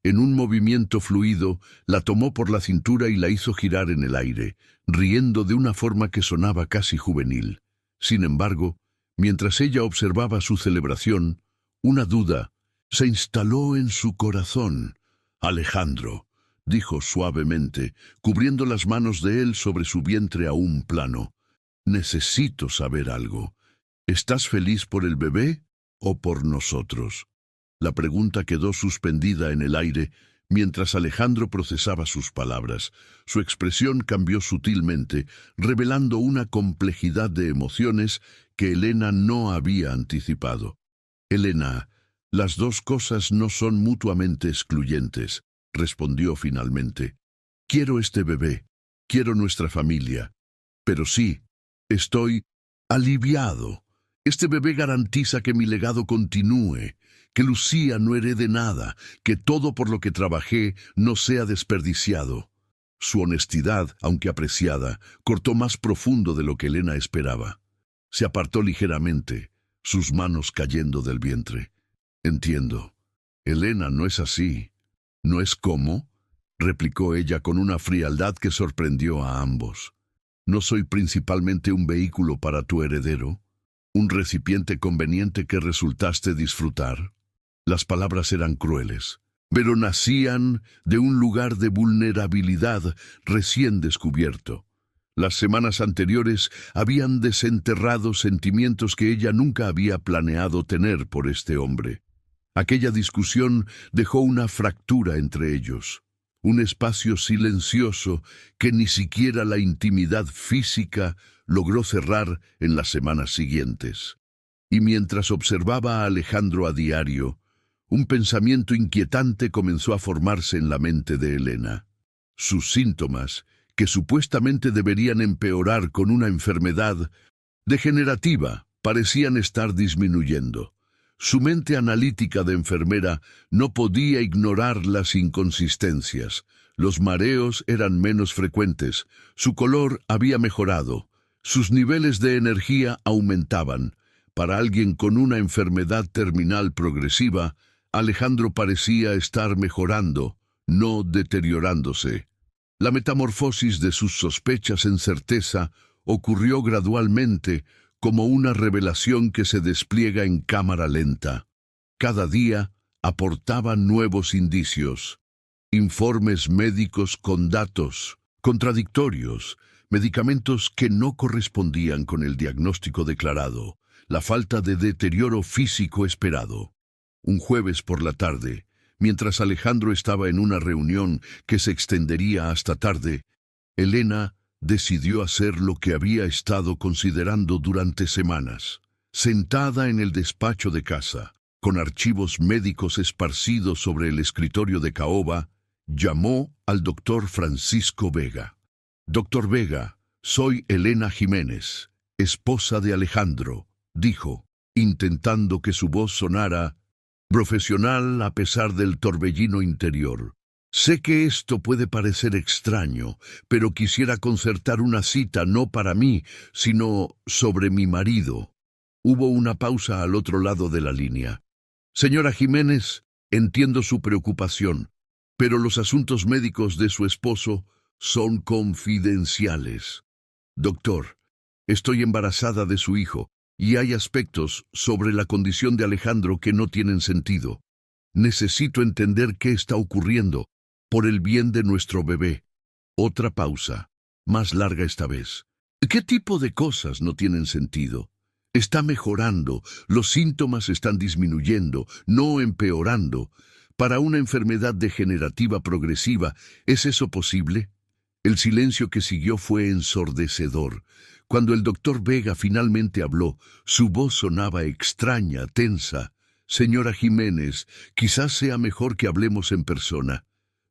En un movimiento fluido, la tomó por la cintura y la hizo girar en el aire, riendo de una forma que sonaba casi juvenil. Sin embargo, mientras ella observaba su celebración, una duda se instaló en su corazón. «Alejandro», dijo suavemente, cubriendo las manos de él sobre su vientre aún plano, «necesito saber algo. ¿Estás feliz por el bebé o por nosotros?». La pregunta quedó suspendida en el aire mientras Alejandro procesaba sus palabras. Su expresión cambió sutilmente, revelando una complejidad de emociones que Elena no había anticipado. «Elena, las dos cosas no son mutuamente excluyentes», respondió finalmente. «Quiero este bebé, quiero nuestra familia. Pero sí, estoy aliviado. Este bebé garantiza que mi legado continúe, que Lucía no herede nada, que todo por lo que trabajé no sea desperdiciado». Su honestidad, aunque apreciada, cortó más profundo de lo que Elena esperaba. Se apartó ligeramente, sus manos cayendo del vientre. «Entiendo. Elena, no es así». «¿No es cómo?», replicó ella con una frialdad que sorprendió a ambos. «¿No soy principalmente un vehículo para tu heredero? ¿Un recipiente conveniente que resultaste disfrutar?». Las palabras eran crueles, pero nacían de un lugar de vulnerabilidad recién descubierto. Las semanas anteriores habían desenterrado sentimientos que ella nunca había planeado tener por este hombre. Aquella discusión dejó una fractura entre ellos, un espacio silencioso que ni siquiera la intimidad física logró cerrar en las semanas siguientes. Y mientras observaba a Alejandro a diario, un pensamiento inquietante comenzó a formarse en la mente de Elena. Sus síntomas, que supuestamente deberían empeorar con una enfermedad degenerativa, parecían estar disminuyendo. Su mente analítica de enfermera no podía ignorar las inconsistencias. Los mareos eran menos frecuentes, su color había mejorado, sus niveles de energía aumentaban. Para alguien con una enfermedad terminal progresiva, Alejandro parecía estar mejorando, no deteriorándose. La metamorfosis de sus sospechas en certeza ocurrió gradualmente, como una revelación que se despliega en cámara lenta. Cada día, aportaban nuevos indicios, informes médicos con datos contradictorios, medicamentos que no correspondían con el diagnóstico declarado, la falta de deterioro físico esperado. Un jueves por la tarde, mientras Alejandro estaba en una reunión que se extendería hasta tarde, Elena decidió hacer lo que había estado considerando durante semanas. Sentada en el despacho de casa, con archivos médicos esparcidos sobre el escritorio de caoba, llamó al doctor Francisco Vega. «Doctor Vega, soy Elena Jiménez, esposa de Alejandro», dijo, intentando que su voz sonara profesional a pesar del torbellino interior. «Sé que esto puede parecer extraño, pero quisiera concertar una cita no para mí, sino sobre mi marido». Hubo una pausa al otro lado de la línea. «Señora Jiménez, entiendo su preocupación, pero los asuntos médicos de su esposo son confidenciales. Doctor, estoy embarazada de su hijo, y hay aspectos sobre la condición de Alejandro que no tienen sentido. Necesito entender qué está ocurriendo, por el bien de nuestro bebé». Otra pausa, más larga esta vez. «¿Qué tipo de cosas no tienen sentido? Está mejorando, los síntomas están disminuyendo, no empeorando. Para una enfermedad degenerativa progresiva, ¿es eso posible?». El silencio que siguió fue ensordecedor. Cuando el doctor Vega finalmente habló, su voz sonaba extraña, tensa. «Señora Jiménez, quizás sea mejor que hablemos en persona.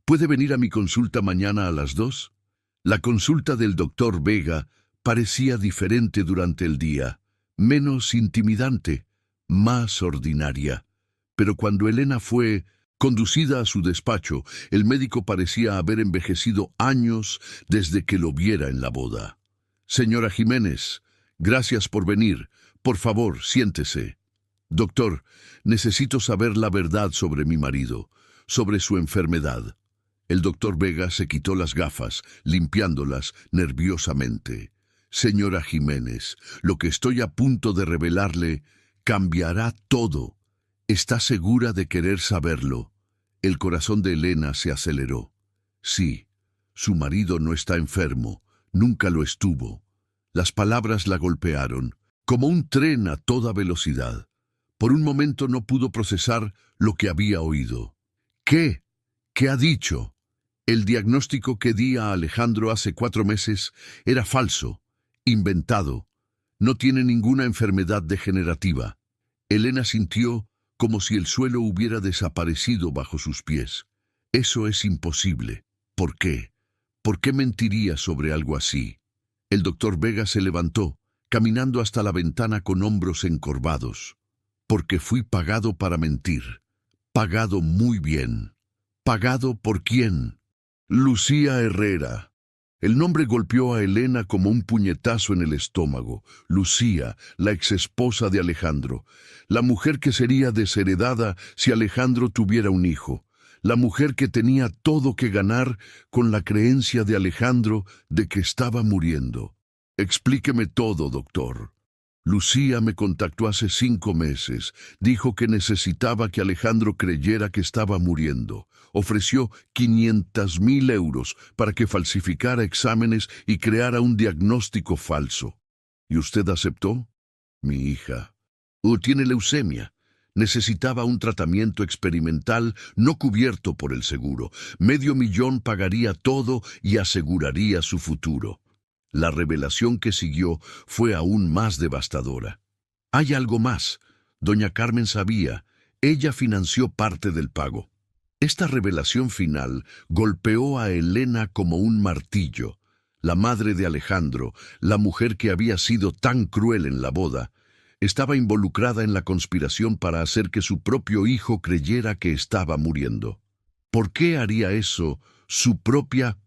¿Puede venir a mi consulta mañana a las 2? La consulta del doctor Vega parecía diferente durante el día, menos intimidante, más ordinaria. Pero cuando Elena fue conducida a su despacho, el médico parecía haber envejecido años desde que lo viera en la boda. «Señora Jiménez, gracias por venir. Por favor, siéntese». «Doctor, necesito saber la verdad sobre mi marido, sobre su enfermedad». El doctor Vega se quitó las gafas, limpiándolas nerviosamente. «Señora Jiménez, lo que estoy a punto de revelarle cambiará todo. ¿Está segura de querer saberlo?». El corazón de Elena se aceleró. Sí, su marido no está enfermo, nunca lo estuvo. Las palabras la golpearon, como un tren a toda velocidad. Por un momento no pudo procesar lo que había oído. «¿Qué? ¿Qué ha dicho?». «El diagnóstico que di a Alejandro hace 4 meses era falso, inventado. No tiene ninguna enfermedad degenerativa». Elena sintió como si el suelo hubiera desaparecido bajo sus pies. «Eso es imposible. ¿Por qué? ¿Por qué mentiría sobre algo así?». El doctor Vega se levantó, caminando hasta la ventana con hombros encorvados. «Porque fui pagado para mentir. Pagado muy bien». «¿Pagado por quién?». «Lucía Herrera». El nombre golpeó a Elena como un puñetazo en el estómago. Lucía, la exesposa de Alejandro. La mujer que sería desheredada si Alejandro tuviera un hijo. La mujer que tenía todo que ganar con la creencia de Alejandro de que estaba muriendo. «Explíqueme todo, doctor». «Lucía me contactó hace 5 meses. Dijo que necesitaba que Alejandro creyera que estaba muriendo. Ofreció 500.000 euros para que falsificara exámenes y creara un diagnóstico falso». «¿Y usted aceptó?». «Mi hija tiene leucemia. Necesitaba un tratamiento experimental no cubierto por el seguro. $500,000 pagaría todo y aseguraría su futuro». La revelación que siguió fue aún más devastadora. «Hay algo más. Doña Carmen sabía. Ella financió parte del pago». Esta revelación final golpeó a Elena como un martillo. La madre de Alejandro, la mujer que había sido tan cruel en la boda, estaba involucrada en la conspiración para hacer que su propio hijo creyera que estaba muriendo. ¿Por qué haría eso su propia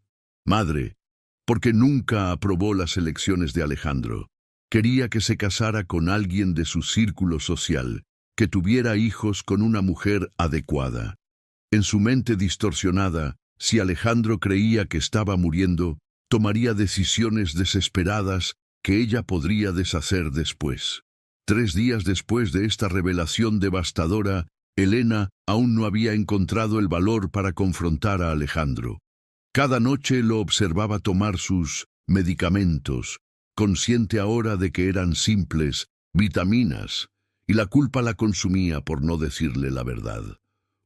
madre? Porque nunca aprobó las elecciones de Alejandro. Quería que se casara con alguien de su círculo social, que tuviera hijos con una mujer adecuada. En su mente distorsionada, si Alejandro creía que estaba muriendo, tomaría decisiones desesperadas que ella podría deshacer después. 3 días después de esta revelación devastadora, Elena aún no había encontrado el valor para confrontar a Alejandro. Cada noche lo observaba tomar sus medicamentos, consciente ahora de que eran simples vitaminas, y la culpa la consumía por no decirle la verdad.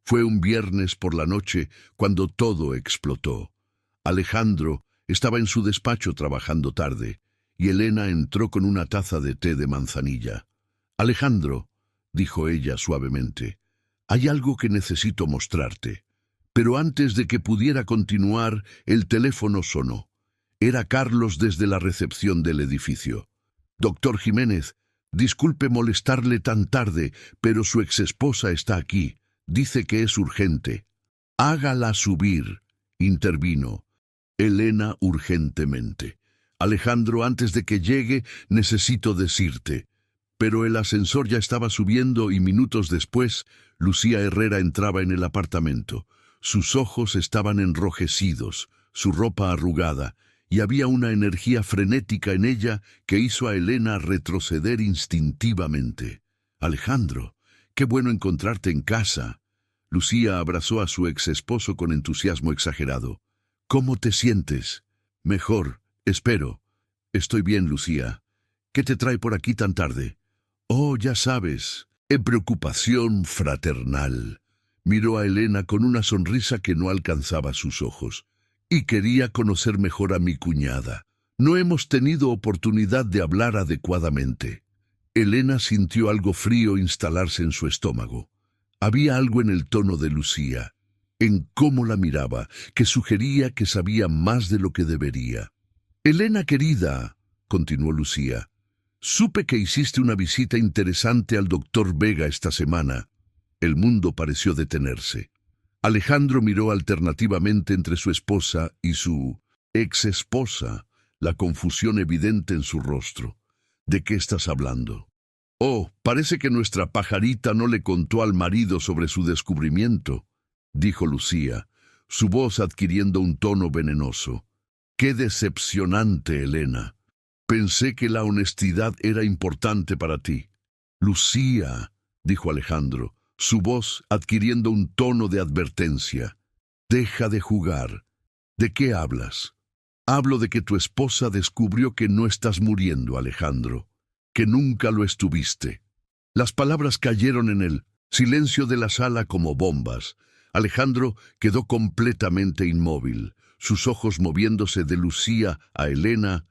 Fue un viernes por la noche cuando todo explotó. Alejandro estaba en su despacho trabajando tarde, y Elena entró con una taza de té de manzanilla. «Alejandro», dijo ella suavemente, «hay algo que necesito mostrarte». Pero antes de que pudiera continuar, el teléfono sonó. Era Carlos desde la recepción del edificio. «Doctor Jiménez, disculpe molestarle tan tarde, pero su exesposa está aquí. Dice que es urgente». «Hágala subir», intervino Elena urgentemente. «Alejandro, antes de que llegue, necesito decirte». Pero el ascensor ya estaba subiendo y minutos después, Lucía Herrera entraba en el apartamento. Sus ojos estaban enrojecidos, su ropa arrugada, y había una energía frenética en ella que hizo a Elena retroceder instintivamente. «Alejandro, qué bueno encontrarte en casa». Lucía abrazó a su exesposo con entusiasmo exagerado. «¿Cómo te sientes?» «Mejor, espero». «Estoy bien, Lucía. ¿Qué te trae por aquí tan tarde?» «Oh, ya sabes, en preocupación fraternal». Miró a Elena con una sonrisa que no alcanzaba sus ojos. «Y quería conocer mejor a mi cuñada. No hemos tenido oportunidad de hablar adecuadamente». Elena sintió algo frío instalarse en su estómago. Había algo en el tono de Lucía, en cómo la miraba, que sugería que sabía más de lo que debería. «Elena querida», continuó Lucía, «supe que hiciste una visita interesante al doctor Vega esta semana». El mundo pareció detenerse. Alejandro miró alternativamente entre su esposa y su ex-esposa, la confusión evidente en su rostro. «¿De qué estás hablando?» «Oh, parece que nuestra pajarita no le contó al marido sobre su descubrimiento», dijo Lucía, su voz adquiriendo un tono venenoso. «Qué decepcionante, Elena. Pensé que la honestidad era importante para ti». «Lucía», dijo Alejandro, su voz adquiriendo un tono de advertencia. «Deja de jugar. ¿De qué hablas?» «Hablo de que tu esposa descubrió que no estás muriendo, Alejandro, que nunca lo estuviste». Las palabras cayeron en el silencio de la sala como bombas. Alejandro quedó completamente inmóvil, sus ojos moviéndose de Lucía a Elena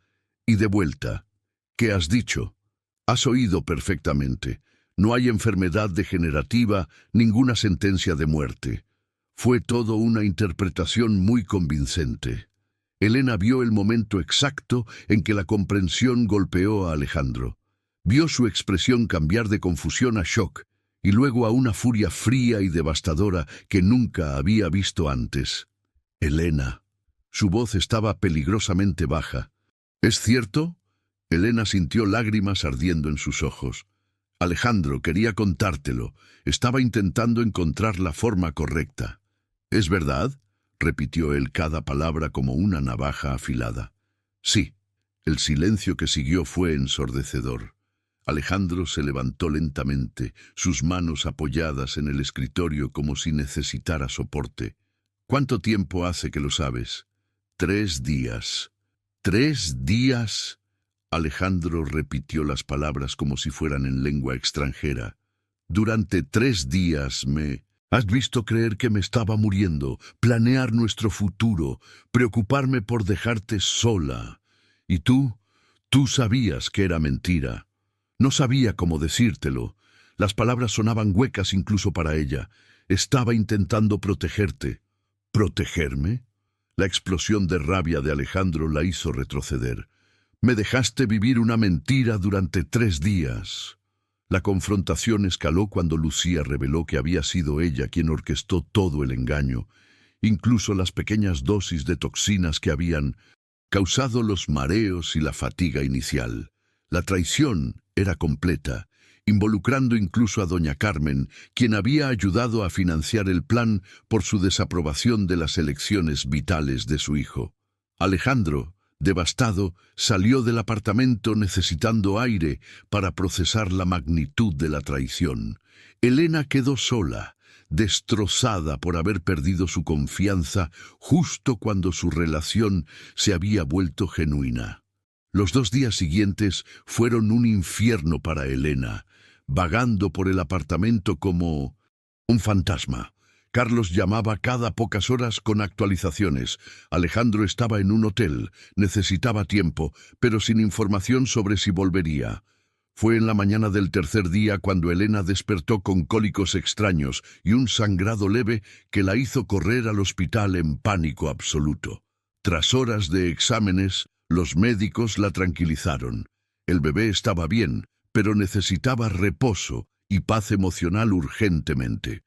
y de vuelta. «¿Qué has dicho?» «Has oído perfectamente. No hay enfermedad degenerativa, ninguna sentencia de muerte». Fue todo una interpretación muy convincente. Elena vio el momento exacto en que la comprensión golpeó a Alejandro. Vio su expresión cambiar de confusión a shock, y luego a una furia fría y devastadora que nunca había visto antes. «Elena». Su voz estaba peligrosamente baja. «¿Es cierto?» Elena sintió lágrimas ardiendo en sus ojos. «Alejandro, quería contártelo. Estaba intentando encontrar la forma correcta». «¿Es verdad?», repitió él cada palabra como una navaja afilada. «Sí». El silencio que siguió fue ensordecedor. Alejandro se levantó lentamente, sus manos apoyadas en el escritorio como si necesitara soporte. «¿Cuánto tiempo hace que lo sabes?» «3 días». «¿3 días?» Alejandro repitió las palabras como si fueran en lengua extranjera. «Durante 3 días me has visto creer que me estaba muriendo, planear nuestro futuro, preocuparme por dejarte sola. Y tú sabías que era mentira». No sabía cómo decírtelo. Las palabras sonaban huecas incluso para ella. Estaba intentando protegerte. ¿Protegerme? La explosión de rabia de Alejandro la hizo retroceder. «Me dejaste vivir una mentira durante 3 días». La confrontación escaló cuando Lucía reveló que había sido ella quien orquestó todo el engaño, incluso las pequeñas dosis de toxinas que habían causado los mareos y la fatiga inicial. La traición era completa, involucrando incluso a doña Carmen, quien había ayudado a financiar el plan por su desaprobación de las elecciones vitales de su hijo. Alejandro, devastado, salió del apartamento necesitando aire para procesar la magnitud de la traición. Elena quedó sola, destrozada por haber perdido su confianza justo cuando su relación se había vuelto genuina. Los 2 días siguientes fueron un infierno para Elena, vagando por el apartamento como un fantasma. Carlos llamaba cada pocas horas con actualizaciones. Alejandro estaba en un hotel, necesitaba tiempo, pero sin información sobre si volvería. Fue en la mañana del tercer día cuando Elena despertó con cólicos extraños y un sangrado leve que la hizo correr al hospital en pánico absoluto. Tras horas de exámenes, los médicos la tranquilizaron. El bebé estaba bien, pero necesitaba reposo y paz emocional urgentemente.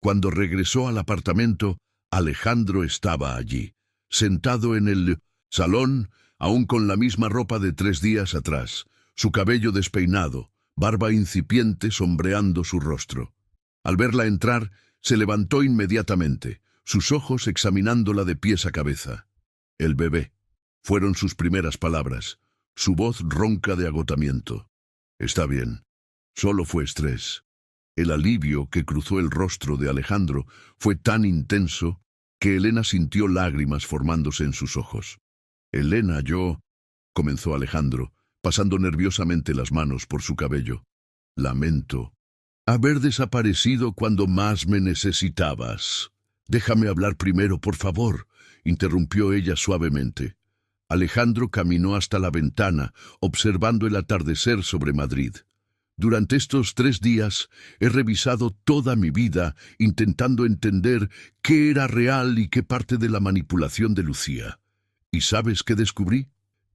Cuando regresó al apartamento, Alejandro estaba allí, sentado en el salón, aún con la misma ropa de 3 días atrás, su cabello despeinado, barba incipiente sombreando su rostro. Al verla entrar, se levantó inmediatamente, sus ojos examinándola de pies a cabeza. El bebé, fueron sus primeras palabras, su voz ronca de agotamiento. Está bien, solo fue estrés. El alivio que cruzó el rostro de Alejandro fue tan intenso que Elena sintió lágrimas formándose en sus ojos. Elena, comenzó Alejandro, pasando nerviosamente las manos por su cabello. Lamento haber desaparecido cuando más me necesitabas. Déjame hablar primero, por favor, interrumpió ella suavemente. Alejandro caminó hasta la ventana, observando el atardecer sobre Madrid. Durante estos 3 días he revisado toda mi vida intentando entender qué era real y qué parte de la manipulación de Lucía. ¿Y sabes qué descubrí?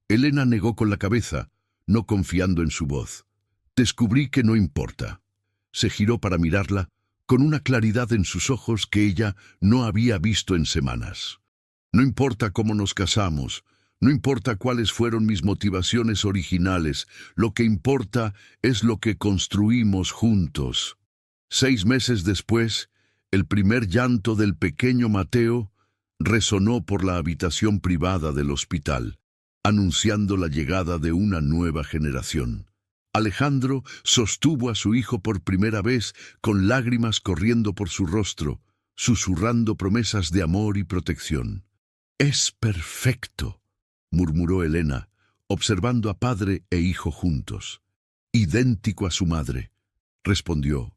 Elena negó con la cabeza, no confiando en su voz. Descubrí que no importa. Se giró para mirarla, con una claridad en sus ojos que ella no había visto en semanas. No importa cómo nos casamos, no importa cuáles fueron mis motivaciones originales, lo que importa es lo que construimos juntos. 6 meses después, el primer llanto del pequeño Mateo resonó por la habitación privada del hospital, anunciando la llegada de una nueva generación. Alejandro sostuvo a su hijo por primera vez con lágrimas corriendo por su rostro, susurrando promesas de amor y protección. «Es perfecto», murmuró Elena, observando a padre e hijo juntos. «Idéntico a su madre», respondió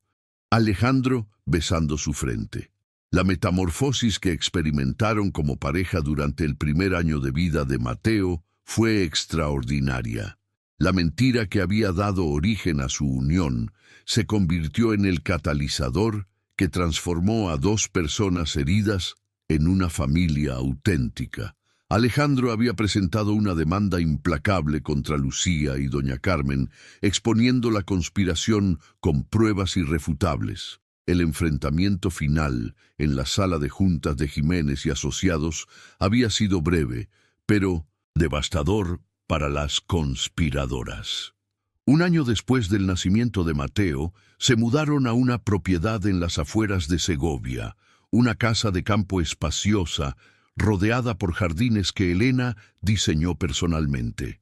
Alejandro besando su frente. La metamorfosis que experimentaron como pareja durante el primer año de vida de Mateo fue extraordinaria. La mentira que había dado origen a su unión se convirtió en el catalizador que transformó a 2 personas heridas en una familia auténtica. Alejandro había presentado una demanda implacable contra Lucía y doña Carmen, exponiendo la conspiración con pruebas irrefutables. El enfrentamiento final en la sala de juntas de Jiménez y asociados había sido breve, pero devastador para las conspiradoras. Un año después del nacimiento de Mateo, se mudaron a una propiedad en las afueras de Segovia, una casa de campo espaciosa, rodeada por jardines que Elena diseñó personalmente.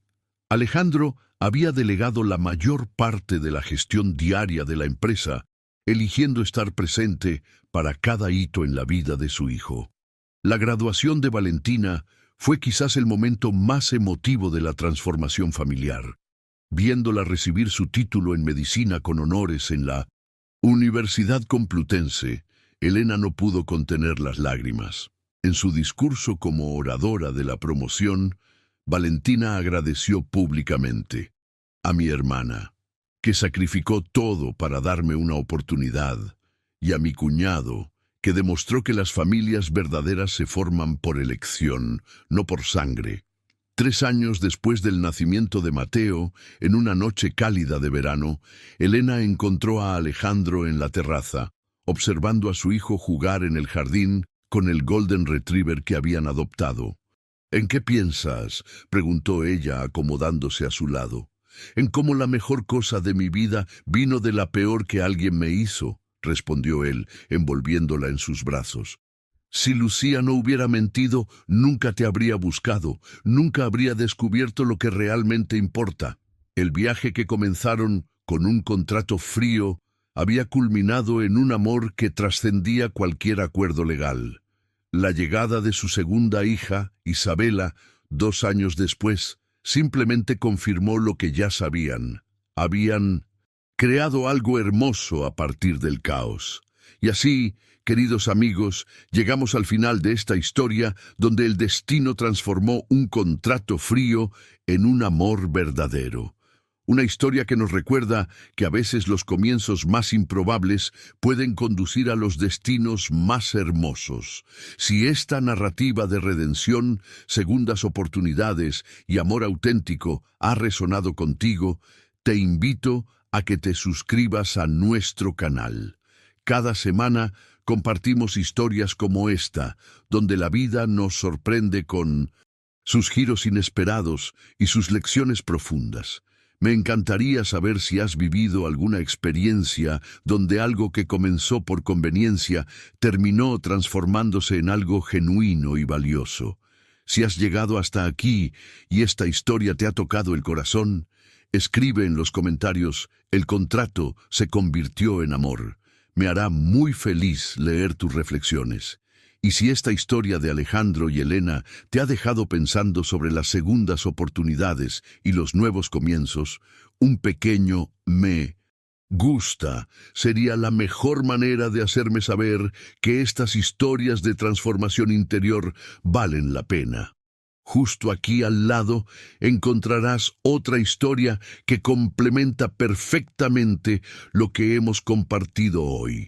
Alejandro había delegado la mayor parte de la gestión diaria de la empresa, eligiendo estar presente para cada hito en la vida de su hijo. La graduación de Valentina fue quizás el momento más emotivo de la transformación familiar. Viéndola recibir su título en medicina con honores en la Universidad Complutense, Elena no pudo contener las lágrimas. En su discurso como oradora de la promoción, Valentina agradeció públicamente a mi hermana, que sacrificó todo para darme una oportunidad, y a mi cuñado, que demostró que las familias verdaderas se forman por elección, no por sangre. 3 años después del nacimiento de Mateo, en una noche cálida de verano, Elena encontró a Alejandro en la terraza, observando a su hijo jugar en el jardín con el Golden Retriever que habían adoptado. «¿En qué piensas?», preguntó ella acomodándose a su lado. «En cómo la mejor cosa de mi vida vino de la peor que alguien me hizo», respondió él, envolviéndola en sus brazos. «Si Lucía no hubiera mentido, nunca te habría buscado, nunca habría descubierto lo que realmente importa». El viaje que comenzaron con un contrato frío había culminado en un amor que trascendía cualquier acuerdo legal. La llegada de su segunda hija, Isabela, 2 años después, simplemente confirmó lo que ya sabían. Habían creado algo hermoso a partir del caos. Y así, queridos amigos, llegamos al final de esta historia donde el destino transformó un contrato frío en un amor verdadero. Una historia que nos recuerda que a veces los comienzos más improbables pueden conducir a los destinos más hermosos. Si esta narrativa de redención, segundas oportunidades y amor auténtico ha resonado contigo, te invito a que te suscribas a nuestro canal. Cada semana compartimos historias como esta, donde la vida nos sorprende con sus giros inesperados y sus lecciones profundas. Me encantaría saber si has vivido alguna experiencia donde algo que comenzó por conveniencia terminó transformándose en algo genuino y valioso. Si has llegado hasta aquí y esta historia te ha tocado el corazón, escribe en los comentarios: el contrato se convirtió en amor. Me hará muy feliz leer tus reflexiones. Y si esta historia de Alejandro y Elena te ha dejado pensando sobre las segundas oportunidades y los nuevos comienzos, un pequeño me gusta sería la mejor manera de hacerme saber que estas historias de transformación interior valen la pena. Justo aquí al lado encontrarás otra historia que complementa perfectamente lo que hemos compartido hoy.